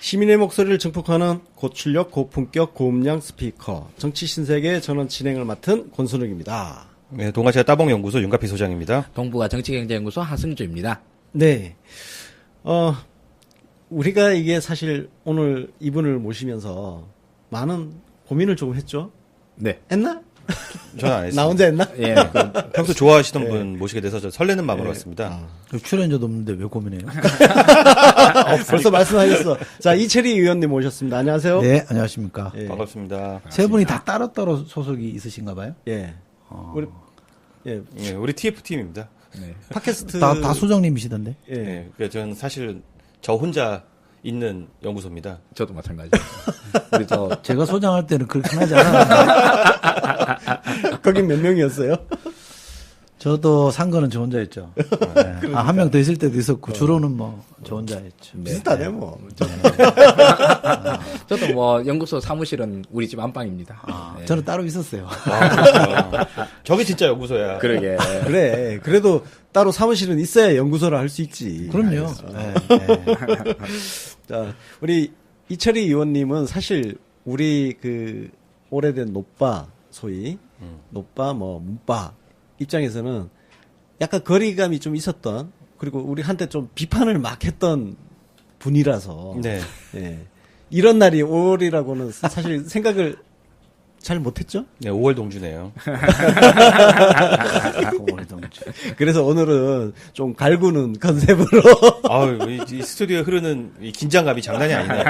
시민의 목소리를 증폭하는 고출력, 고품격, 고음량 스피커 정치 신세계 전원 진행을 맡은 권순욱입니다. 네, 동아시아 따봉연구소 윤가피 소장입니다. 동부가 정치경제연구소 하승주입니다. 네, 우리가 이게 사실 오늘 이분을 모시면서 많은 고민을 조금 했죠. 네. 했나? 저는 안 했습니다. 나 혼자 했나? 예. 평소 좋아하시던 분 모시게 돼서 저 설레는 마음으로 왔습니다. 출연료도 없는데 왜 고민해요? 벌써 말씀하셨어. 자, 이채리 의원님 모셨습니다. 안녕하세요. 네, 안녕하십니까. 예. 반갑습니다. 세 분이 다 따로따로 소속이 있으신가 봐요? 예. 우리, 예. 예, 우리 TF팀입니다. 네. 팟캐스트. 다 소장님이시던데? 예. 예, 그러니까 저는 사실 저 혼자 있는 연구소입니다. 저도 마찬가지입니다. 우리 제가 소장할 때는 그렇게 하지 않았는데. 거긴 몇 명이었어요? 저도 산 거는 저 혼자였죠. 네. 한 명 더 있을 때도 있었고, 주로는 뭐, 저 혼자였죠. 비슷하네, 뭐. 저도 뭐 연구소 사무실은 우리 집 안방입니다. 예. 저는 따로 있었어요. 저게 진짜 연구소야. 그러게. 그래. 그래도 따로 사무실은 있어야 연구소를 할 수 있지. 그럼요. 네, 네. 자, 우리 이철희 의원님은 사실 우리 그 오래된 노빠, 소위 노빠, 뭐 문빠 입장에서는 약간 거리감이 좀 있었던, 그리고 우리 한때 좀 비판을 막 했던 분이라서 네. 예. 이런 날이 5월이라고는 사실 생각을 잘 못했죠. 네, 5월 동주네요. 그래서 오늘은 좀 갈구는 컨셉으로. 아유, 이 스튜디오에 흐르는 이 긴장감이 장난이 아니네요.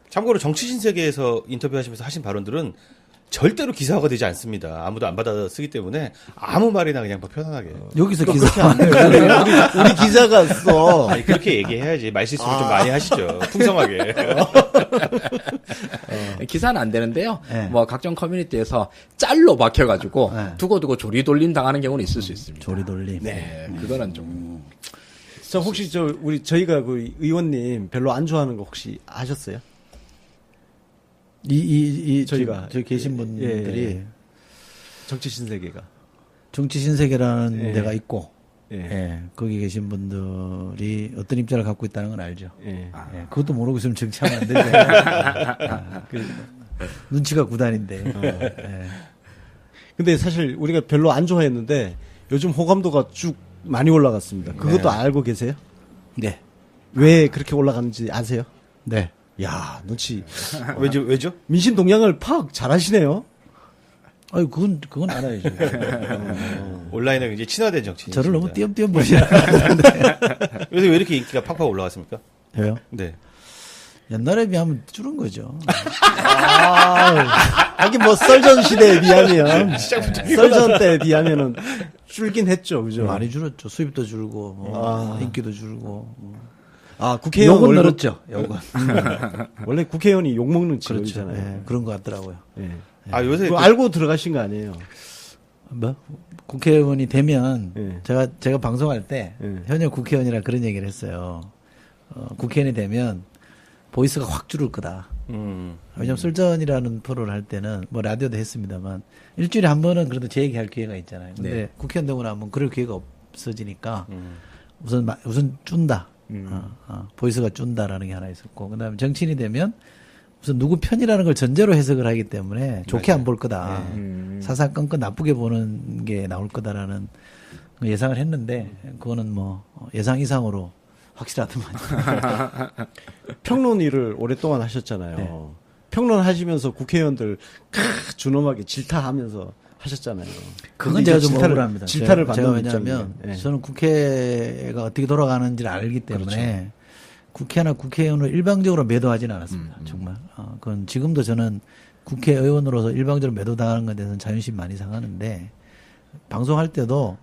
참고로 정치신세계에서 인터뷰하시면서 하신 발언들은 절대로 기사화가 되지 않습니다. 아무도 안 받아 쓰기 때문에 아무 말이나 그냥 뭐 편안하게. 여기서 그렇게 기사 안 해요. 우리 기자가 써. 아니, 그렇게 얘기해야지. 말실수를 좀 많이 하시죠. 풍성하게. 기사는 안 되는데요. 네. 뭐 각종 커뮤니티에서 짤로 박혀가지고 네. 두고두고 조리돌림 당하는 경우는 있을 수 있습니다. 조리돌림. 네, 그거는 좀. 저 혹시 저희가 그 의원님 별로 안 좋아하는 거 혹시 아셨어요? 저희가 저기 계신 분들이 예. 정치 신세계가. 정치 신세계라는 예. 데가 있고, 예. 예, 거기 계신 분들이 어떤 입장을 갖고 있다는 건 알죠. 예. 예, 그것도 모르고 있으면 정치하면 안 되죠. 눈치가 구단인데. 예. 근데 사실 우리가 별로 안 좋아했는데 요즘 호감도가 쭉 많이 올라갔습니다. 그것도 알고 계세요? 네. 왜 그렇게 올라가는지 아세요? 네. 야, 눈치. 왜죠? 민심 동향을 파악 잘하시네요. 아유, 그건 알아야죠. 온라인에 굉장히 친화된 정치인. 저를 너무 띄엄띄엄 보시는 요새 왜 이렇게 인기가 팍팍 올라갔습니까? 왜요? 네. 옛날에 비하면 줄은 거죠. 하긴 뭐 썰전 시대에 비하면 썰전 때에 비하면은 줄긴 했죠, 그죠? 많이 줄었죠. 수입도 줄고, 인기도 줄고. 국회의원 욕은 월급- 늘었죠. 욕은. 원래 국회의원이 욕 먹는 그렇죠. 직업이잖아요. 예, 그런 것 같더라고요. 예. 아, 요새 그거 알고 들어가신 거 아니에요? 뭐 국회의원이 되면 예. 제가 방송할 때 예. 현역 국회의원이라 그런 얘기를 했어요. 국회의원이 되면 보이스가 확 줄을 거다. 왜냐면 썰전이라는 프로를 할 때는 뭐 라디오도 했습니다만 일주일에 한 번은 그래도 제 얘기할 기회가 있잖아요. 근데 네. 국회의원 되고 나면 그럴 기회가 없어지니까 우선 준다. 보이스가 준다라는 게 하나 있었고, 그다음에 정치인이 되면 우선 누구 편이라는 걸 전제로 해석을 하기 때문에 좋게 안 볼 거다. 사사건건 나쁘게 보는 게 나올 거다라는 예상을 했는데 그거는 뭐 예상 이상으로 확실하더만. 평론 일을 오랫동안 하셨잖아요. 네. 평론 하시면서 국회의원들 준엄하게 질타하면서 하셨잖아요. 그건 근데 제가 이제 좀 억울합니다. 질타를 제가 받는 왜냐하면 입장이에요. 예. 저는 국회가 어떻게 돌아가는지를 알기 때문에 국회나 국회의원으로 일방적으로 매도하지는 않았습니다. 정말. 그건 지금도 저는 국회의원으로서 일방적으로 매도당하는 것에 대해서는 자존심 많이 상하는데 방송할 때도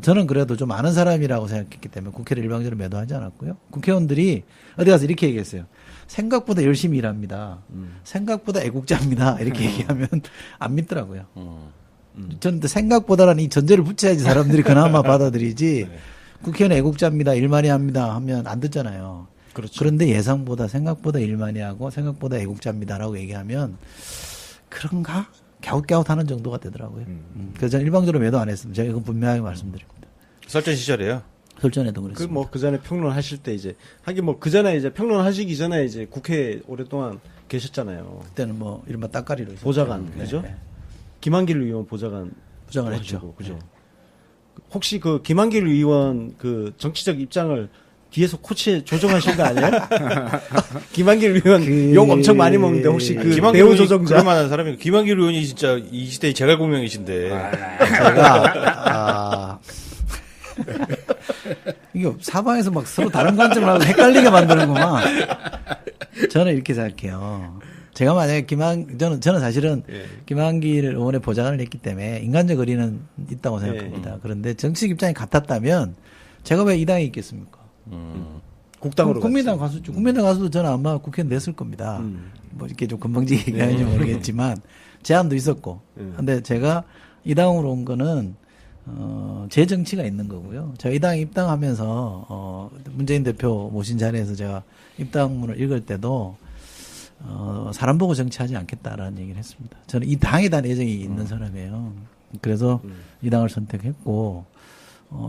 저는 그래도 좀 아는 사람이라고 생각했기 때문에 국회를 일방적으로 매도하지 않았고요. 국회의원들이 어디 가서 이렇게 얘기했어요. 생각보다 열심히 일합니다. 생각보다 애국자입니다. 이렇게 얘기하면 안 믿더라고요. 저는 생각보다라는 이 전제를 붙여야지 사람들이 그나마 받아들이지. 국회의원 애국자입니다. 일 많이 합니다. 하면 안 듣잖아요. 그렇죠. 그런데 예상보다 생각보다 일 많이 하고 생각보다 애국자입니다라고 얘기하면 그런가? 갸웃갸웃하는 정도가 되더라고요. 그래서 저는 일방적으로 매도 안 했습니다. 제가 이건 분명하게 말씀드립니다. 설전 시절에요. 설전에도 그랬습니다. 그 전에 평론하실 때 이제 하긴 그 전에 이제 평론하시기 전에 이제 국회에 오랫동안 계셨잖아요. 그때는 뭐 이른바 따까리로 있었죠. 보좌관 그죠? 네. 김한길 의원 보좌관 부장을 하시고, 했죠. 그죠? 혹시 그 김한길 의원 그 정치적 입장을 뒤에서 코치에 조정하신 거 아니에요? 김한길 의원 욕 엄청 많이 먹는데 혹시 그 김한길 배우 의원이 조정자 그럴 만한 사람이 김한길 의원이 진짜 이 시대의 제갈공명이신데 제가 이게 사방에서 막 서로 다른 관점을 하고 헷갈리게 만드는구만. 저는 이렇게 생각해요. 제가 만약에 저는 사실은 김한길 의원의 보좌관을 했기 때문에 인간적 의리는 있다고 생각합니다. 그런데 정치적 입장이 같았다면 제가 왜 이 당에 있겠습니까? 국당으로 국민당 갔었죠. 국민당 가서도 저는 아마 국회에 냈을 겁니다. 뭐 이렇게 좀 건방지게 얘기하는지 모르겠지만 제안도 있었고. 근데 제가 이 당으로 온 거는 제 정치가 있는 거고요. 제가 이 당에 입당하면서 문재인 대표 모신 자리에서 제가 입당문을 읽을 때도 사람 보고 정치하지 않겠다라는 얘기를 했습니다. 저는 이 당에 대한 애정이 있는 사람이에요. 그래서 이 당을 선택했고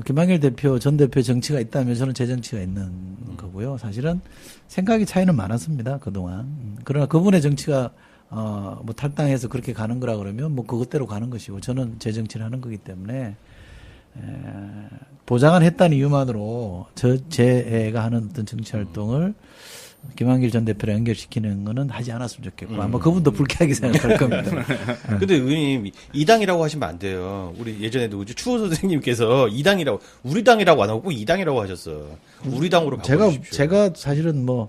김한길 대표, 전 대표의 정치가 있다면 저는 제 정치가 있는 거고요. 사실은 생각이 차이는 많았습니다. 그동안. 그러나 그분의 정치가 뭐 탈당해서 그렇게 가는 거라 그러면 뭐 그것대로 가는 것이고 저는 제 정치를 하는 거기 때문에 보장을 했다는 이유만으로 제가 하는 어떤 정치 활동을 김한길 전 대표를 연결시키는 거는 하지 않았으면 좋겠고 아마 그분도 불쾌하게 생각할 겁니다. 근데 의원님 이 당이라고 하시면 안 돼요. 우리 예전에도 추호 선생님께서 이 당이라고 우리 당이라고 안 하고 꼭 이 당이라고 하셨어. 우리 당으로 바꿔주십시오. 제가 사실은 뭐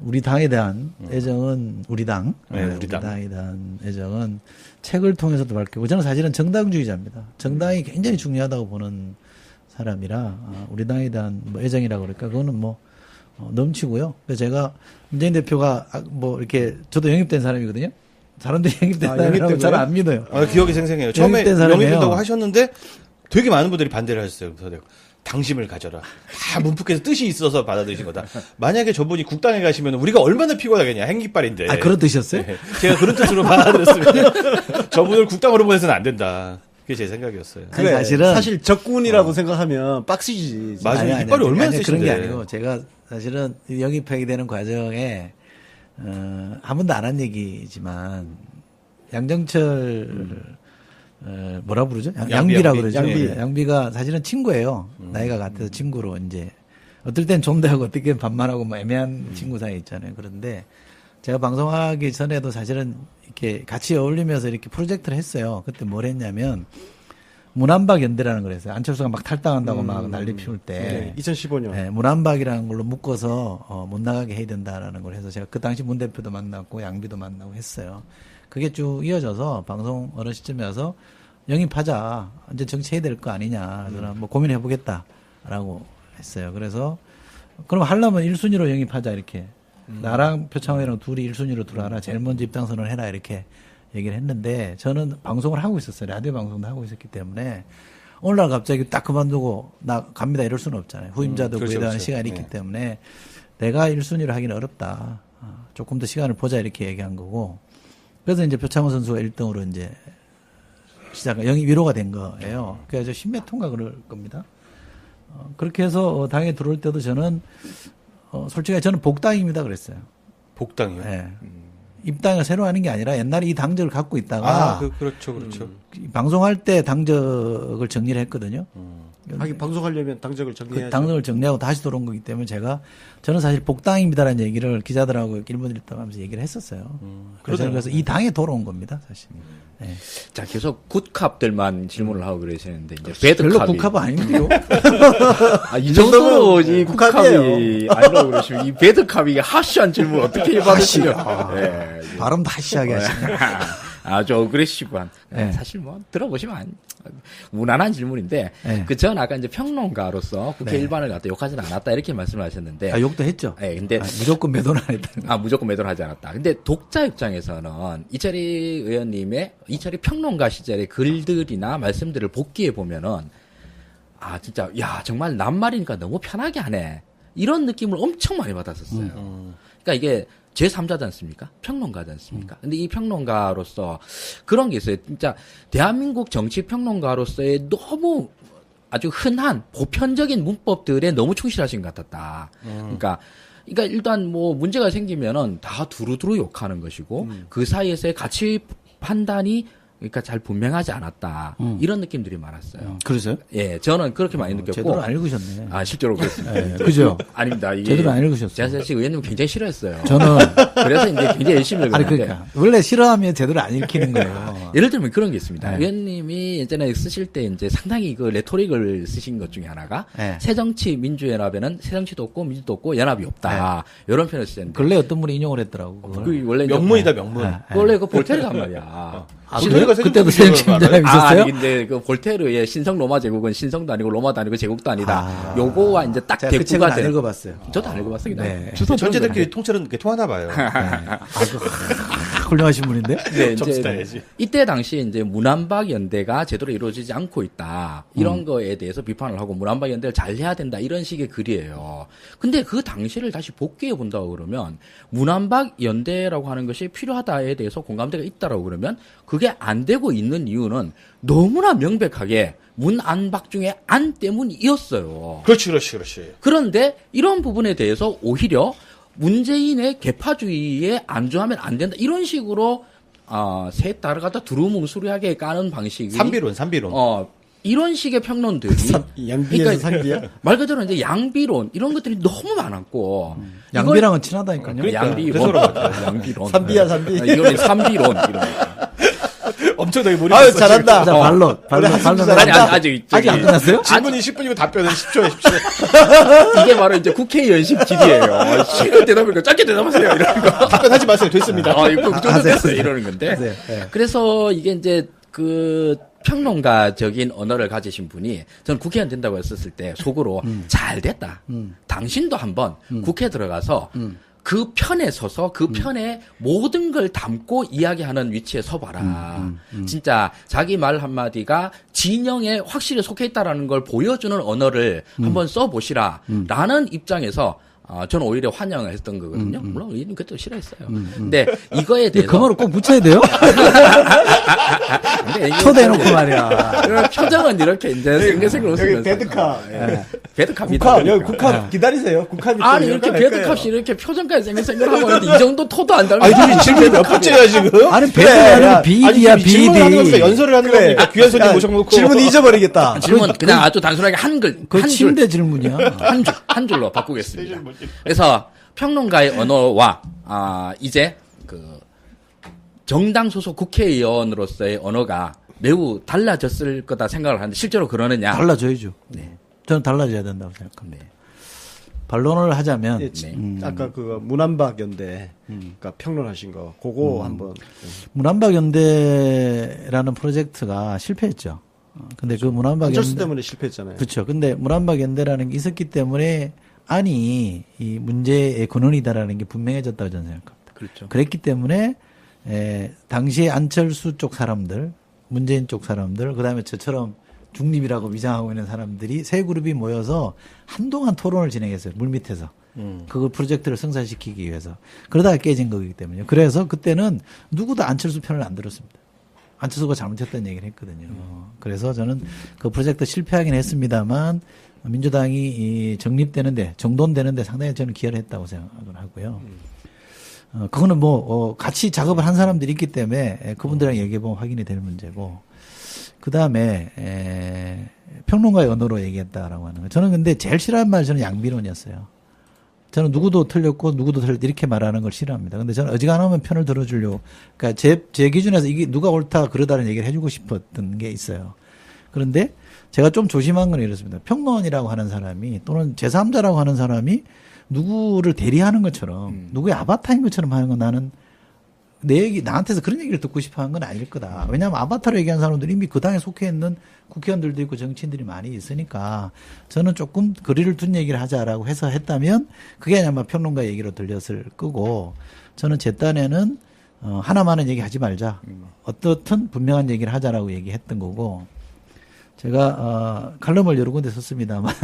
우리 당에 대한 애정은 우리 당, 우리 당에 대한 애정은 책을 통해서도 밝히고 저는 사실은 정당주의자입니다. 정당이 굉장히 중요하다고 보는 사람이라 우리 당에 대한 뭐 애정이라고 그럴까 그거는 뭐 넘치고요. 그래서 제가 문재인 대표가 뭐 이렇게 저도 영입된 사람이거든요. 사람들이 영입된 사람이라고 잘 안 믿어요. 기억이 생생해요. 처음에 영입된 사람이에요. 영입된다고 하셨는데 되게 많은 분들이 반대를 하셨어요. 그래서 내가 당심을 가져라. 다 문프께서 뜻이 있어서 받아들이신 거다. 만약에 저분이 국당에 가시면 우리가 얼마나 피곤하겠냐. 행깃발인데. 그런 뜻이었어요? 네. 제가 그런 뜻으로 받아들였으면 저분을 국당으로 보내서는 안 된다. 그게 제 생각이었어요. 아니, 사실 적군이라고 생각하면 빡시지. 맞아요. 이빨이 얼마나 세신데. 그런 게 아니고 제가 사실은 영입하게 되는 과정에 한 번도 안 한 얘기지만 양정철 뭐라 부르죠? 양비라고 그러죠. 양비가 사실은 친구예요. 나이가 같아서 친구로 이제 어떨 땐 좀 더 하고 어떨 땐 반말하고 뭐 애매한 친구 사이 있잖아요. 그런데 제가 방송하기 전에도 사실은 이렇게 같이 어울리면서 이렇게 프로젝트를 했어요. 그때 뭘 했냐면 문안박 연대라는 걸 했어요. 안철수가 막 탈당한다고 막 난리 피울 때. 2015년. 네, 문안박이라는 걸로 묶어서 못 나가게 해야 된다라는 걸 해서 제가 그 당시 문 대표도 만났고 양비도 만나고 했어요. 그게 쭉 이어져서 방송 어느 시점에 와서 영입하자. 이제 정치해야 될 거 아니냐. 저는 뭐 고민해보겠다라고 했어요. 그래서 그럼 하려면 1순위로 영입하자 이렇게. 나랑 표창원이랑 둘이 1순위로 들어와라. 제일 먼저 입당 선언을 해라 이렇게 얘기를 했는데 저는 방송을 하고 있었어요. 라디오 방송도 하고 있었기 때문에 오늘날 갑자기 딱 그만두고 나 갑니다 이럴 수는 없잖아요. 후임자도 그렇죠, 구해다하는 그렇죠. 시간이 있기 때문에 내가 1순위로 하기는 어렵다. 조금 더 시간을 보자 이렇게 얘기한 거고 그래서 이제 표창원 선수가 1등으로 이제 영입 1호가 된 거예요. 그래서 10몇 통가 그럴 겁니다. 그렇게 해서 당에 들어올 때도 저는 솔직히 저는 복당입니다 그랬어요. 복당이요? 네. 입당을 새로 하는 게 아니라 옛날에 이 당적을 갖고 있다가 그렇죠. 방송할 때 당적을 정리를 했거든요. 하긴 방송하려면 당적을 정리해야죠. 당적을 정리하고 다시 들어온 거기 때문에 저는 사실 복당입니다라는 얘기를 기자들하고 일본을 있다면서 얘기를 했었어요. 그래서 이 당에 돌아온 겁니다, 사실. 네. 자, 계속 굿캅들만 질문을 하고 그러시는데, 이제 별로 배드캅이. 국합은 아닌데요. 이 정도로 이 굿캅이 아니라고 그러시면, 이 배드캅이 하시한 질문 어떻게 받으시죠? 네. 발음도 하시하게 하시네. 아주 어그레시브한. 네. 사실 뭐, 들어보시면 무난한 질문인데, 네. 전 아까 이제 평론가로서 국회 네. 일반을 갖다 욕하지는 않았다, 이렇게 말씀을 하셨는데. 욕도 했죠. 네, 근데. 무조건 매도는 안 했다. 무조건 매도를 하지 않았다. 근데 독자 입장에서는 이철희 의원님의 이철희 평론가 시절의 글들이나 말씀들을 복기해 보면은 진짜 정말 낱말이니까 너무 편하게 하네. 이런 느낌을 엄청 많이 받았었어요. 그러니까 이게 제3자지 않습니까? 평론가지 않습니까? 근데 이 평론가로서 그런 게 있어요. 진짜 대한민국 정치 평론가로서의 너무 아주 흔한 보편적인 문법들에 너무 충실하신 것 같았다. 그러니까 일단 뭐 문제가 생기면은 다 두루두루 욕하는 것이고 그 사이에서의 가치 판단이 그러니까 잘 분명하지 않았다. 이런 느낌들이 많았어요. 그러세요? 예, 저는 그렇게 많이 느꼈고. 제대로 안 읽으셨네. 아, 실제로 그렇습니다. 네, 그죠? 아닙니다. 이게 제대로 안 읽으셨어요. 제가 사실 의원님 굉장히 싫어했어요. 저는 그래서 이제 굉장히 열심히 읽었는데. 아니 그러니까 원래 싫어하면 제대로 안 읽히는 거예요. 예를 들면 그런 게 있습니다. 네. 의원님이 예전에 쓰실 때 이제 상당히 그 레토릭을 쓰신 것 중에 하나가 네. 새정치 민주연합에는 새정치도 없고 민주도 없고 연합이 없다. 이런 표현을 쓰셨는데. 근래 어떤 분이 인용을 했더라고. 그걸. 그 원래 이제 명문이다, 명문. 네. 원래 그 볼테르가 한 말이야. 아, 볼테르가 그때도 세종대왕 새정치민주연합 있었어요? 아니, 근데 그 볼테르의 신성 로마 제국은 신성도 아니고 로마도 아니고 제국도 아니다. 요거와 이제 딱 제가 그 책은 대꾸가 안 된. 읽어봤어요. 저도 안 읽어봤습니다. 네. 주소 천재들끼리 통째로 이렇게 통하나 봐요. 훌륭하신 분인데. 네, 점수 이제 따야지. 이때 당시 이제 문안박 연대가 제대로 이루어지지 않고 있다. 이런 거에 대해서 비판을 하고 문안박 연대를 잘 해야 된다. 이런 식의 글이에요. 근데 그 당시를 다시 복귀해 본다고 그러면 문안박 연대라고 하는 것이 필요하다에 대해서 공감대가 있다라고 그러면 그게 안 되고 있는 이유는 너무나 명백하게 문안박 중에 안 때문이었어요. 그렇지. 그런데 이런 부분에 대해서 오히려 문재인의 개파주의에 안주하면 안 된다. 이런 식으로 셋 다를 갖다 두루뭉술하게 까는 방식이 삼비론. 이런 식의 평론들이 양비에서 상비야? 말 그대로 이제 양비론 이런 것들이 너무 많았고 양비랑은 친하다니까요. 그러니까, 양비론, 그래서 그런 것 같아요. 양비론, 삼비야, 삼비. 이거는 삼비론 이런 거. 엄청나게 몰입. 아유, 잘한다. 자, 발론. 아니 아직 아직 안 끝났어요? 질문이 10분이고 답변은 10초에. 이게 바로 이제 국회의원식 질이에요. 싫은 대답이니까 짧게 대답하세요 이런 거. 답변하지 마세요. 됐습니다. 이거 그 정도 됐어요 이러는 건데. 하세요. 네. 그래서 이게 이제 그 평론가적인 언어를 가지신 분이 저는 국회의원 된다고 했었을 때 속으로 잘 됐다. 당신도 한번 국회 들어가서 그 편에 서서 그 편에 모든 걸 담고 이야기하는 위치에 서봐라. 진짜 자기 말 한마디가 진영에 확실히 속해 있다라는 걸 보여주는 언어를 한번 써보시라. 라는 입장에서 저는 오히려 환영을 했던 거거든요. 물론 의원님 그때도 싫어했어요. 근데 이거에 대해서 그 말을 꼭 붙여야 돼요? 근데 이게 초대해놓고 말이야. 표정은 이렇게 이제 생글생글 여기 웃으면서 배드카. 배드캅이다. 국합, 여기 국합 기다리세요. 국합이 또 아니 이렇게 할 거예요. 배드캅이 이렇게 표정까지 생글생글하고 이 정도 토도 안 닮은 아니, 질문이 몇 번째야, 지금? 아니, 그래, 배드는 야, 비디야, 지금 질문을 하는 겁니까? 비디. 연설을 하는 그래. 겁니까? 귀한 손님 야, 모셔놓고. 질문 잊어버리겠다. 질문 그냥 아주 단순하게 한글 그 한 줄, 침대 질문이야. 한 줄로 바꾸겠습니다. 그래서 평론가의 언어와 이제 그 정당 소속 국회의원으로서의 언어가 매우 달라졌을 거다 생각을 하는데 실제로 그러느냐? 달라져야죠. 네. 저는 달라져야 된다고 생각합니다. 네. 반론을 하자면 예, 아까 그 문안박 연대, 그러니까 평론하신 거, 그거 한번. 문안박연대라는 프로젝트가 실패했죠. 근데 그 안철수 문안박연대 때문에 실패했잖아요. 그렇죠. 근데 문안박연대라는 게 있었기 때문에 이 문제의 근원이다라는 게 분명해졌다고 저는 생각합니다. 그렇죠. 그랬기 때문에 당시에 안철수 쪽 사람들, 문재인 쪽 사람들, 그다음에 저처럼 중립이라고 위장하고 있는 사람들이 세 그룹이 모여서 한동안 토론을 진행했어요. 물밑에서. 그걸 프로젝트를 성사시키기 위해서. 그러다가 깨진 거기 때문에. 그래서 그때는 누구도 안철수 편을 안 들었습니다. 안철수가 잘못했다는 얘기를 했거든요. 그래서 저는 그 프로젝트 실패하긴 했습니다만 민주당이 정립되는데, 정돈되는데 상당히 저는 기여를 했다고 생각을 하고요. 그거는 같이 작업을 한 사람들이 있기 때문에 그분들이랑 얘기해보면 확인이 될 문제고, 그 다음에, 평론가의 언어로 얘기했다라고 하는 거. 저는 근데 제일 싫어하는 말이 저는 양비론이었어요. 저는 누구도 틀렸고 누구도 틀렸다 이렇게 말하는 걸 싫어합니다. 근데 저는 어지간하면 편을 들어주려고, 그러니까 제 기준에서 이게 누가 옳다 그러다는 얘기를 해주고 싶었던 게 있어요. 그런데 제가 좀 조심한 건 이렇습니다. 평론이라고 하는 사람이 또는 제3자라고 하는 사람이 누구를 대리하는 것처럼 누구의 아바타인 것처럼 하는 건 나는 내 얘기, 나한테서 그런 얘기를 듣고 싶어 하는 건 아닐 거다. 왜냐하면 아바타로 얘기한 사람들이 이미 그 당에 속해 있는 국회의원들도 있고 정치인들이 많이 있으니까 저는 조금 거리를 둔 얘기를 하자라고 해서 했다면 그게 아마 평론가 얘기로 들렸을 거고, 저는 제 딴에는 하나만은 얘기하지 말자. 어떻든 분명한 얘기를 하자라고 얘기했던 거고, 제가 칼럼을 여러 군데 썼습니다만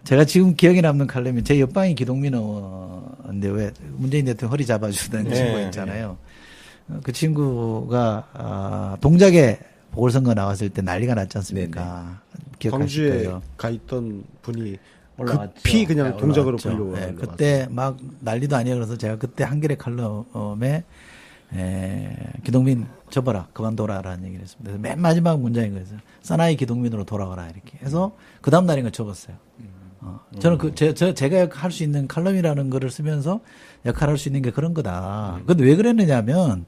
제가 지금 기억에 남는 칼럼이 제 옆방이 기동민 의원인데 왜 문재인 대통령 허리 잡아주던 친구 있잖아요. 그 친구가 동작에 보궐선거 나왔을 때 난리가 났지 않습니까? 기억하실 광주에 거예요. 가 있던 분이 올라왔죠. 급히 그냥 네, 동작으로 올라왔죠. 불려와. 네, 그때 막 난리도 아니야. 그래서 제가 그때 한겨레 칼럼에 기동민 접어라, 그만둬라라는 얘기를 했습니다. 그래서 맨 마지막 문장인 거였어요. 사나이 기동민으로 돌아가라 이렇게 해서 그 다음 날인 거 접었어요. 저는 제가 할 수 있는 칼럼이라는 거를 쓰면서 역할할 수 있는 게 그런 거다. 근데 왜 그랬느냐면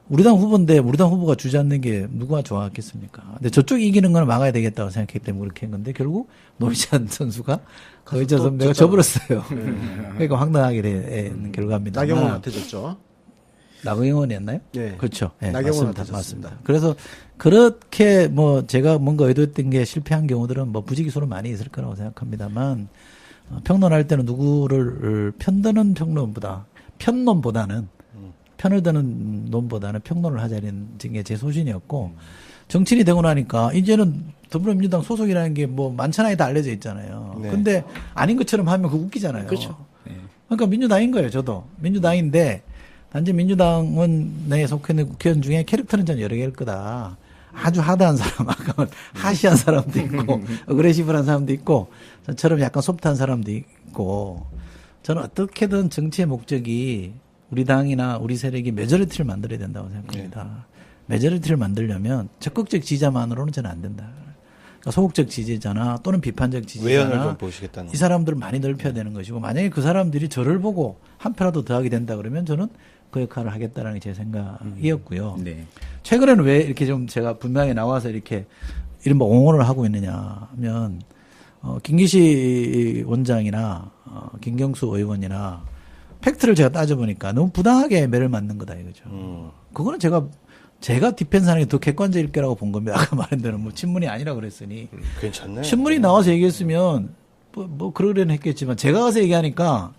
우리 당 후보인데 우리 당 후보가 주지 않는 게 누가 좋아하겠습니까? 근데 저쪽이 이기는 걸 막아야 되겠다고 생각했기 때문에 그렇게 한 건데 결국 노회찬 선수가 노회찬 선배가 접어버렸어요. 그러니까 황당하게 된 결과입니다. 나경원한테 줬죠. 나경원이었나요? 네. 그렇죠. 네, 나경원한테 맞습니다. 줬습니다. 맞습니다. 그래서 그렇게 뭐 제가 뭔가 의도했던 게 실패한 경우들은 뭐 부지기수로 많이 있을 거라고 생각합니다만 평론할 때는 누구를 편드는 편론보다는 편을 드는 논보다는 평론을 하자는 게 제 소신이었고 정치인이 되고 나니까 이제는 더불어민주당 소속이라는 게 뭐 만천하에 다 알려져 있잖아요. 네. 근데 아닌 것처럼 하면 그거 웃기잖아요. 그렇죠. 네. 그러니까 민주당인 거예요, 저도. 민주당인데, 단지 민주당은 내에 속해 있는 국회의원 중에 캐릭터는 전 여러 개일 거다. 아주 하드한 사람, 아까 하시한 사람도 있고, 어그레시브한 사람도 있고, 저처럼 약간 소프트한 사람도 있고, 저는 어떻게든 정치의 목적이 우리 당이나 우리 세력이 메저리티를 만들어야 된다고 생각합니다. 메저리티를 만들려면 적극적 지지자만으로는 저는 안 된다. 그러니까 소극적 지지자나 또는 비판적 외연을 지지자나 좀 보시겠다는 이 사람들을 많이 넓혀야 되는 것이고 만약에 그 사람들이 저를 보고 한 표라도 더 하게 된다 그러면 저는 그 역할을 하겠다라는 게 제 생각이었고요. 네. 최근에는 왜 이렇게 좀 제가 분명히 나와서 이렇게 이른바 옹호를 하고 있느냐 하면 김기시 원장이나 김경수 의원이나 팩트를 제가 따져보니까 너무 부당하게 매를 맞는 거다 이거죠. 그거는 제가 디펜스하는 게 더 객관적일 거라고 본 겁니다. 아까 말한 대로 뭐 친문이 아니라 그랬으니. 괜찮네. 친문이 나와서 얘기했으면 뭐 그러려는 했겠지만 제가 가서 얘기하니까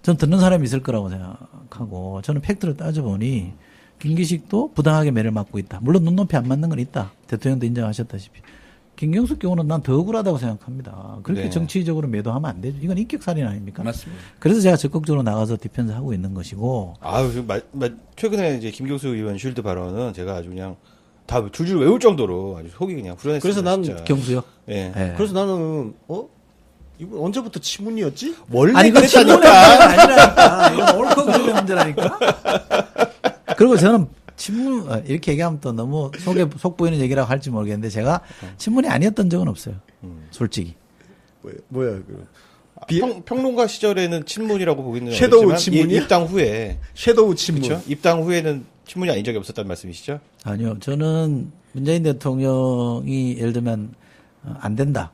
전 듣는 사람이 있을 거라고 생각하고 저는 팩트를 따져보니 김기식도 부당하게 매를 맞고 있다. 물론 눈높이 안 맞는 건 있다. 대통령도 인정하셨다시피. 김경수 경우는 난 더 억울하다고 생각합니다. 그렇게 네. 정치적으로 매도하면 안 되죠. 이건 인격살인 아닙니까? 맞습니다. 그래서 제가 적극적으로 나가서 디펜스 하고 있는 것이고. 아유, 최근에 이제 김경수 의원 쉴드 발언은 제가 아주 그냥 다 줄줄 외울 정도로 아주 속이 그냥 후련했어요. 그래서 난 진짜. 경수요? 예. 네. 그래서 나는 이거 언제부터 친문이었지? 원래 아니, 이거 친문의 그랬다니까. 문제가 아니라니까. 이건 옳고 그름의 문제라니까. 그리고 저는 친문, 이렇게 얘기하면 또 너무 속 보이는 얘기라고 할지 모르겠는데 제가 친문이 아니었던 적은 없어요. 솔직히. 뭐야 그 평론가 시절에는 친문이라고 보기는 섀도우 어렵지만 친문이야? 입당 후에 섀도우 친문. 그렇죠? 입당 후에는 친문이 아닌 적이 없었다는 말씀이시죠? 아니요. 저는 문재인 대통령이 예를 들면 안 된다.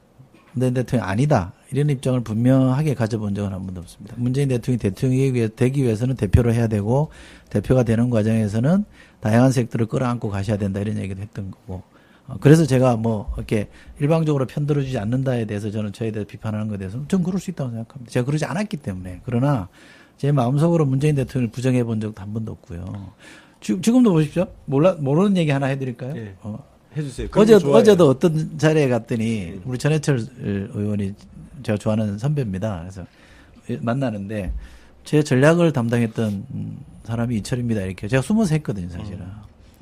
문재인 대통령이 아니다. 이런 입장을 분명하게 가져본 적은 한 번도 없습니다. 문재인 대통령이 되기 위해서는 대표를 해야 되고 대표가 되는 과정에서는 다양한 색들을 끌어안고 가셔야 된다. 이런 얘기도 했던 거고. 그래서 제가 뭐 이렇게 일방적으로 편들어주지 않는다에 대해서 저는 저에 대해서 비판하는 것에 대해서는 좀 그럴 수 있다고 생각합니다. 제가 그러지 않았기 때문에. 그러나 제 마음속으로 문재인 대통령을 부정해 본 적도 한 번도 없고요. 지금도 보십시오. 모르는 얘기 하나 해드릴까요? 예. 해주세요. 그런 거 좋아해요. 어제도 어떤 자리에 갔더니 우리 전해철 의원이 제가 좋아하는 선배입니다. 그래서 만나는데 제 전략을 담당했던 사람이 이철입니다. 이렇게 제가 숨어서 했거든요, 사실은.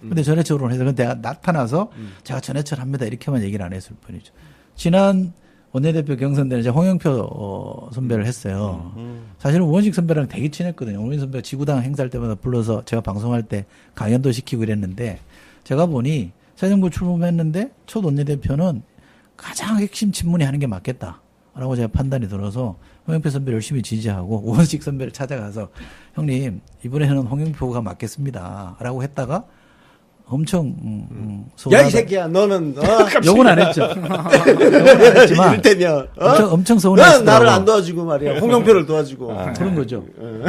근데 전해철로 해서 내가 나타나서 제가 전해철 합니다. 이렇게만 얘기를 안 했을 뿐이죠. 지난 원내대표 경선 때는 제가 홍영표 선배를 했어요. 사실은 우원식 선배랑 되게 친했거든요. 우원식 선배가 지구당 행사할 때마다 불러서 제가 방송할 때 강연도 시키고 이랬는데 제가 보니 새 정부 출범했는데 첫 원내대표는 가장 핵심 친문이 하는 게 맞겠다라고 제가 판단이 들어서 홍영표 선배를 열심히 지지하고 우원식 선배를 찾아가서 형님 이번에는 홍영표가 맞겠습니다 라고 했다가 엄청 야 이 새끼야 너는 욕은 안 했죠. 욕은 안 했지만 이를테면 엄청 서운해하시더라고. 나를 안 도와주고 말이야 홍영표를 도와주고 그런 거죠.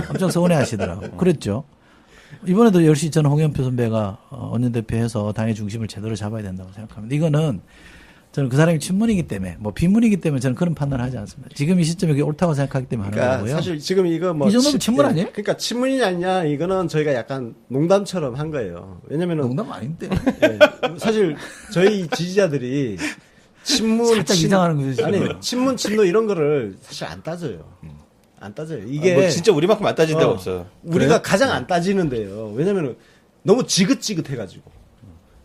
엄청 서운해하시더라고. 그랬죠. 이번에도 역시 저는 홍영표 선배가 원내대표해서 당의 중심을 제대로 잡아야 된다고 생각합니다. 이거는 저는 그 사람이 친문이기 때문에 뭐 비문이기 때문에 저는 그런 판단을 하지 않습니다. 지금 이 시점에 그게 옳다고 생각하기 때문에 하는 그러니까 거고요. 사실 지금 이거 뭐 이 정도면 친문 아니에요? 그러니까 친문이냐 아니냐 이거는 저희가 약간 농담처럼 한 거예요. 왜냐면은 농담 아닌데. 예, 사실 저희 지지자들이 친문 살짝 이상하는 거죠. 아니 친문 친노 이런 거를 사실 안 따져요. 안 따져요. 이게 뭐 진짜 우리만큼 안 따진 데가 없어요. 우리가 가장 안 따지는데요. 왜냐면은 너무 지긋지긋해가지고